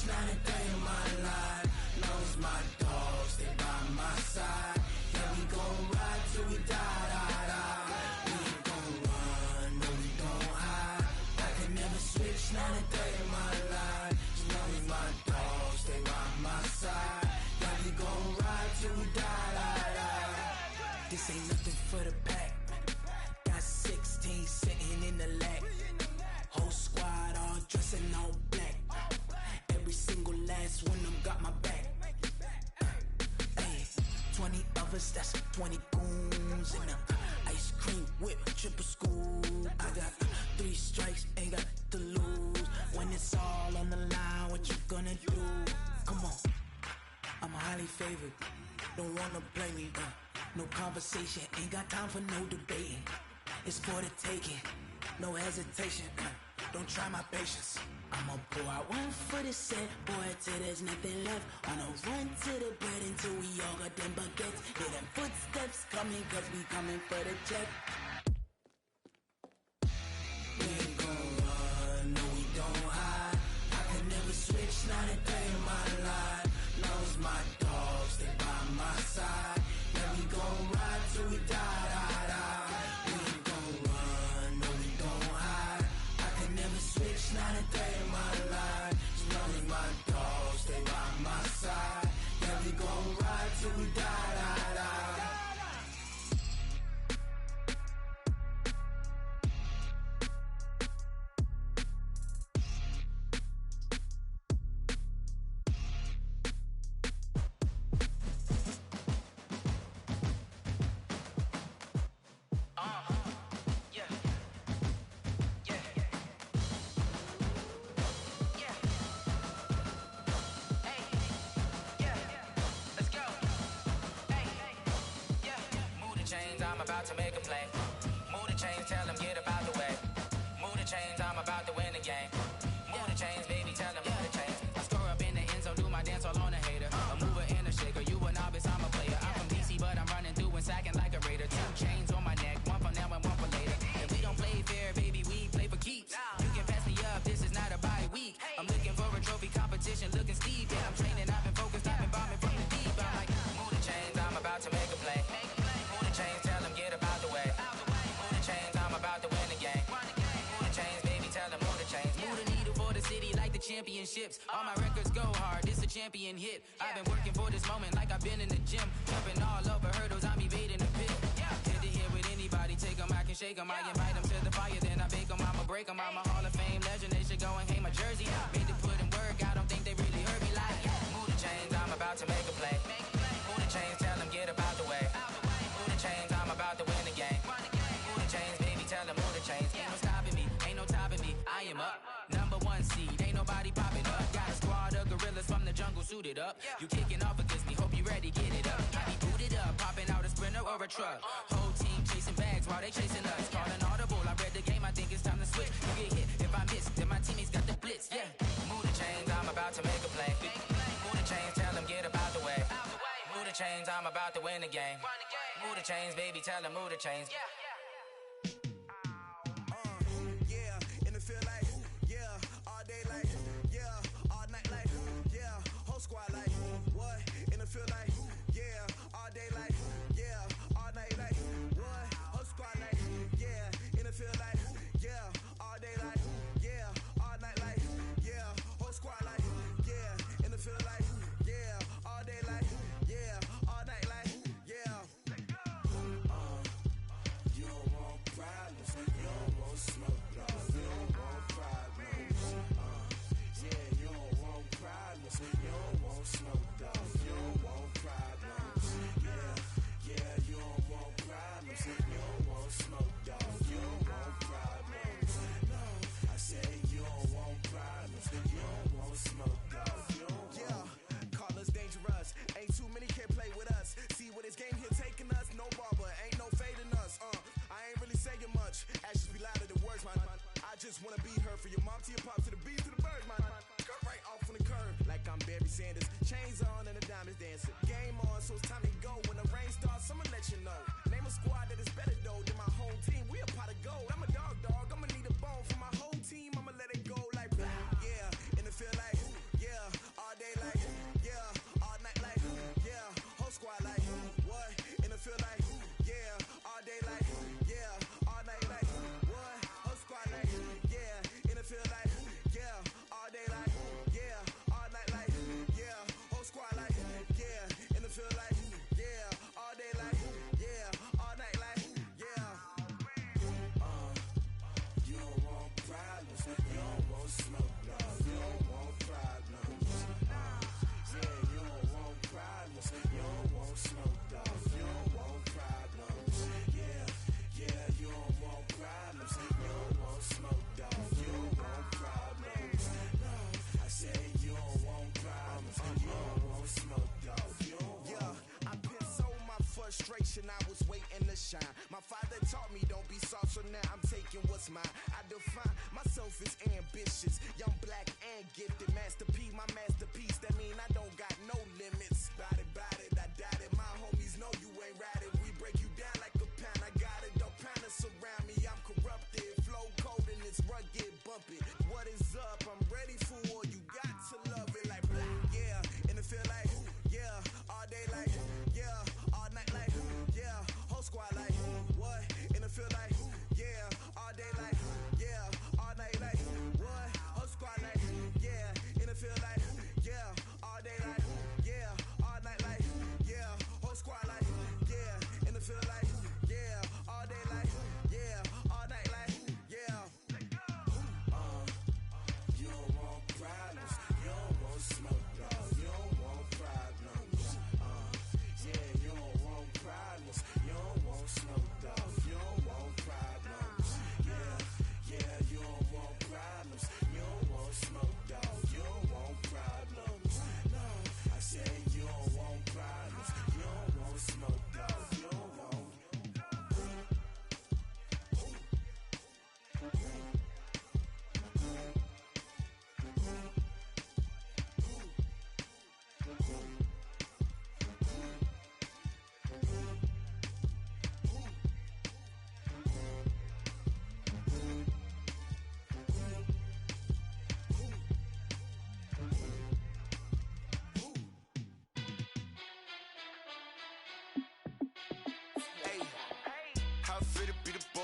Not a day in my life. Knows my dogs, they by my side. Yeah, we gon' ride till we die. We ain't gon' run, no, we don't hide. I can never switch, not a day in my life. Knows my dogs, they by my side. Yeah, we gon' ride till we die. This ain't nothing for the pack. Got 16 sitting in the lap. Whole squad all dressing all black. Every single last one of them got my back. Hey, 20 of us, that's 20 goons. And ice cream whip, triple scoop. I got 3 strikes, ain't got to lose. When it's all on the line, what you gonna do? Come on, I'm highly favored. Don't wanna play me, no conversation. Ain't got time for no debating. It's for the taking, no hesitation. Don't try my patience. I'ma pour out one for the set, boy, till there's nothing left. On a run to the bed until we all got them baguettes. Hear them footsteps coming, cause we coming for the check. We ain't gon' run, no we don't hide. I can never switch, not a day in my life. Knows my dogs, they by my side. Yeah, we gon' ride till we die, die, die. We ain't gon' run, no we don't hide. I can never switch, not a day in my life. As long as my dogs, they by my side. Yeah, we gon' ride till we die, die, die. I'm about to make a play. Move the chains, tell them get up out the way. Move the chains, I'm about to win the game. Move the chains, baby, tell them move the chains. I score up in the end zone, do my dance all on a hater. A mover and a shaker, you a novice, I'm a player. I'm from DC, but I'm running through and sacking like a raider. 2 chains on my neck, one for now and one for later. If we don't play fair, baby, we play for keeps. You can pass me up, this is not a bye week. I'm looking for a trophy competition, looking steep. Yeah, I'm training, I've been focused, I've been bombing from the deep. I'm like, move the chains, I'm about to make a play. Move the chains, tell them get up out the way. Move the chains, I'm about to win the game. Move the chains, baby, tell them move the chains. Move the needle for the city like the championships. All my records go hard, this a champion hit. I've been working for this moment like I've been in the gym. Jumping all over hurdles, I'm evading the pit. Hit to hit with anybody, take them, I can shake them. I invite them to the fire, then I bake them, I'ma break them. I'm a Hall of Fame legend, they should go and hang my jersey. Made to put in work, I don't think they really heard me like. Move the chains, I'm about to make a play. Move the chains, tell them get up out the way. Move the chains, I'm about to win the game. Move the chains, baby, tell them move the chains. Ain't no stopping me, ain't no topping me. I am up, #1 seed, ain't nobody popping up. Got a squad of gorillas from the jungle suited up. You kicking off against me, hope you ready, get it up. I be booted up, popping out a sprinter or a truck. Whole team chasing bags while they chasing us. Calling audible, I read the game, I think it's time to switch. You get hit, if I miss, then my teammates got the blitz, yeah. Move the chains, I'm about to make a play. Move the chains, tell them get up out the way. Move the chains, I'm about to win the game. Move the chains, baby, tell them move the chains. Yeah, in the field like, yeah, all day like, yeah, all night like, yeah, whole squad like, what? In the field like, yeah, all day like, yeah, all night like, what? Whole squad like, yeah, in the field like, yeah, all day like, yeah, all night like, yeah, whole squad like, yeah, in the field like, yeah, all day like, yeah, all night like, yeah.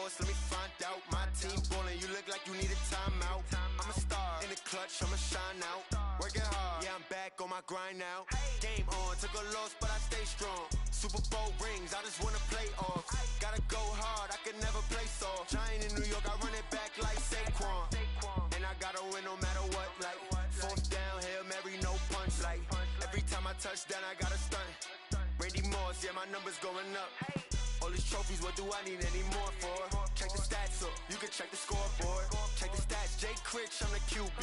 boss, let me find out. My team ballin', you look like you need a timeout. I'm a star in the clutch, I'ma shine out. Working hard, yeah, I'm back on my grind now. Game on, took a loss, but I stay strong. Super Bowl rings, I just wanna play off. Gotta go hard, I can never play soft. Giant in New York, I run it back like Saquon. And I gotta win no matter what, like fourth down, Hail Mary, no punch. Like every time I touch down, I gotta stunt. Randy Moss, yeah, my numbers going up. All these trophies, what do I need any more for? Check the stats up, you can check the scoreboard. Check the stats, Jay Critch, I'm the QB.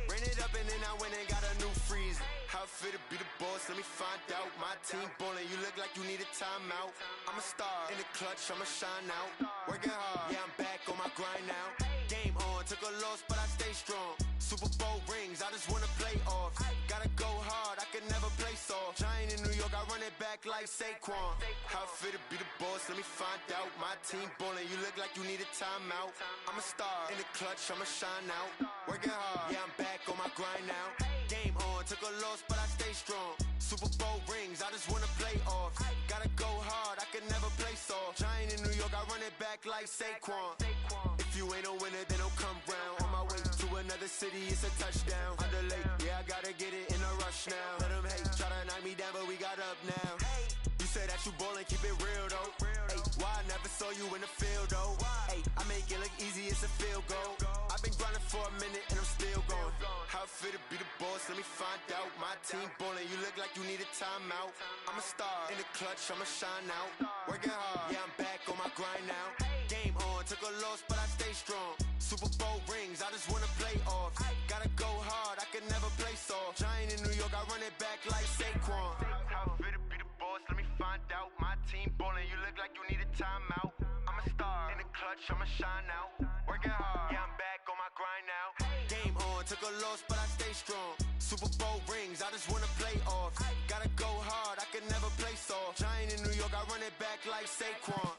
Ran it up and then I went and got a new freeze. How it feel to be the boss, let me find out. My team ballin', you look like you need a timeout. I'm a star in the clutch, I'ma shine out. Working hard, yeah, I'm back on my grind now. Game on, took a loss, but I stay strong. Super Bowl rings, I just wanna play off. Gotta go hard, I can never play soft. Giant in New York, I run it back like Saquon. How it feel to be the boss, let me find out. My team ballin', you look like you need a timeout. I'm a star in the clutch, I'ma shine out. Working hard, yeah, I'm back on my grind now. Game on, took a loss, but I stay strong. Super Bowl rings, I just wanna play off. Gotta go hard, I can never play soft. Giant in New York, I run it back like Saquon. If you ain't a winner, then don't come round. On my way to another city, it's a touchdown. Under late, yeah, I gotta get it in a rush now. Let them hate, try to knock me down, but we got up now. You say that you ballin', keep it real though. Ay, why I never saw you in the field though? Ay, I make it look easy, it's a field goal. I've been grinding for a minute and I'm still going. How it feel to be the boss, let me find out. My team ballin', you look like you need a timeout. I'm a star in the clutch, I'ma shine out. Working hard, yeah, I'm back on my grind now. Game on, took a loss, but I stay strong. Super Bowl rings, I just wanna play off. Gotta go hard, I can never play soft. Giant in New York, I run it back like Saquon. How it feel to be the boss, let me find out. My team ballin', you look like you need a timeout. I'm a star in the clutch, I'ma shine out. Working hard, yeah, I'm back on my grind now. Game on, took a loss, but I stay strong. Super Bowl rings, I just wanna play off. Gotta go hard, I can never play soft. Giant in New York, I run it back like Saquon.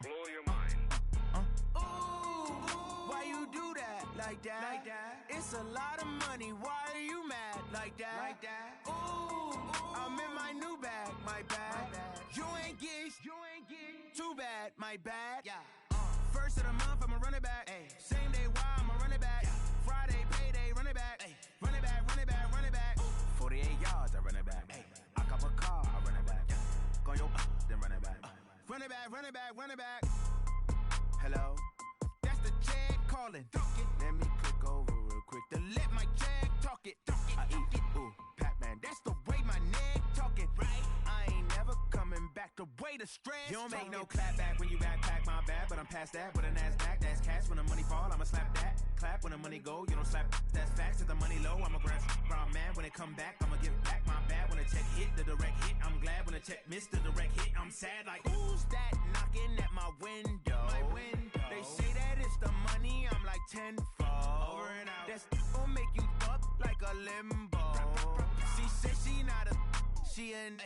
Blow your mind. Why you do that? Like that? It's a lot of money. Why are you mad? Like that? Ooh, I'm in my new bag. My bad. You ain't get. Too bad. My bad. Yeah. First of the month, I'ma run it back. Ay. Same day, why I'ma run it back. Friday, payday, run it back. Ay. Run it back, run it back, run it back. 48 yards, I run it back. Ay. I cop a car, I run it back. Go your then run it back. Run it back, run it back, run it back. Hello? That's the jag calling. Let me click over real quick to let my jag talk it. I eat, ooh, Pac-Man. That's the way my neck talking. Right? I ain't never coming back the way the stress. You don't make no clap back when you backpack, my bad. But I'm past that with a NASDAQ. That's cash when the money fall. I'ma slap that. Clap when the money go. You don't slap. That's facts. If the money low, I'ma grab. Brown man when it come back, I'ma give back. My bad when the check hit the direct hit. I'm glad when the check missed the direct hit. I'm sad like who's that knocking at my window? My window. They say that it's the money. I'm like tenfold. Over and out. That's gon' make you up like a limbo. She said she not a. She an.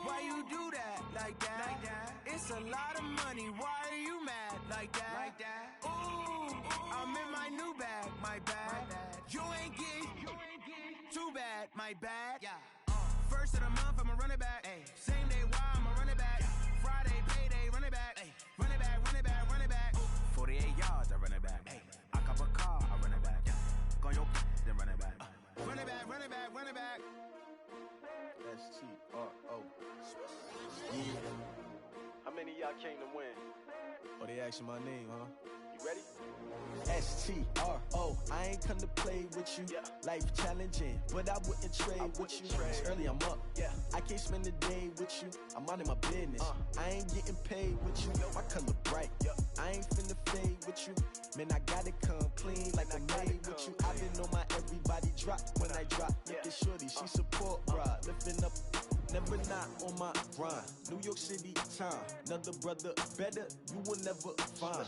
Why you do that? Like that? It's a lot of money. Why are you mad? Like that? Ooh, I'm in my new bag. My bad. You ain't get. Too bad. My bad. Yeah. First of the month, I'ma run it back. Ay. Same day, why I'ma run it back. Friday, payday, run it back. Ay. Run it back, run it back, run it back. 48 yards, I run it back. Ay. I cop a car, I run it back. Go your then run it back. Run it back, run it back, run it back. S-T-R-O. Yeah. How many of y'all came to win? Oh, they asking my name, huh? You ready? S-T-R-O. I ain't come to play with you. Yeah. Life challenging, but I wouldn't trade with you. It's early, I'm up. Yeah. I can't spend the day with you. I'm minding my business. I ain't getting paid with you. My color bright. Yeah. I ain't finna fade with you. Man, I gotta come clean like I'm made with you. I been on my everybody drop when I drop. Look at shorty, she support, bruh. Lifting up, never not not on my grind. New York City time. Another brother better, you will never find.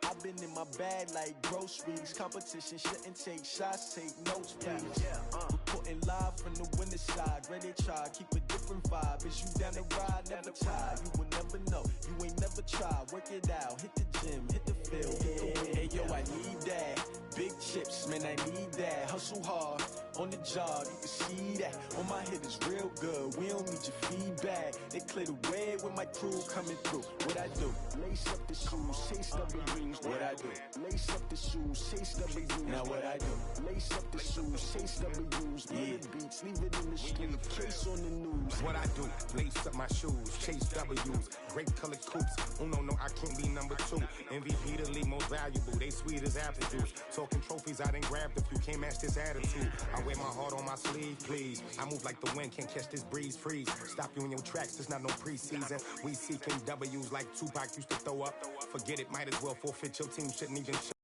I've been in my bag like groceries. Competition shouldn't take shots, take notes, please. Reporting live from the winter side. Ready to try, keep a different vibe. Is you down the ride, never tired. You will never know, you ain't never tried. Work it out, hit the gym, hit the field, hit the wind. Hey yo, I need that. Big chips, man, I need that. Hustle hard, on the job, you can see that. On my hit is real good, we don't need your feedback. They clear the way with my crew coming through. What I do? Lace up the shoes, chase W's. What I do? Lace up the shoes, chase W's. Now what I do? Lace up the shoes, chase W's. Yeah, beats, leave it in the street, case on the news. What I do? Lace up my shoes, chase W's. Great colored coops. Oh no, I can't be number 2. MVP the league most valuable. They sweet as apple juice. Talking trophies, I done grabbed a few. Can't match this attitude. I wear my heart on my sleeve, please. I move like the wind, can't catch this breeze, freeze. Stop you in your tracks, there's not no preseason. We seeking W's like Tupac used to throw up. Forget it, might as well forfeit. Your team shouldn't even show.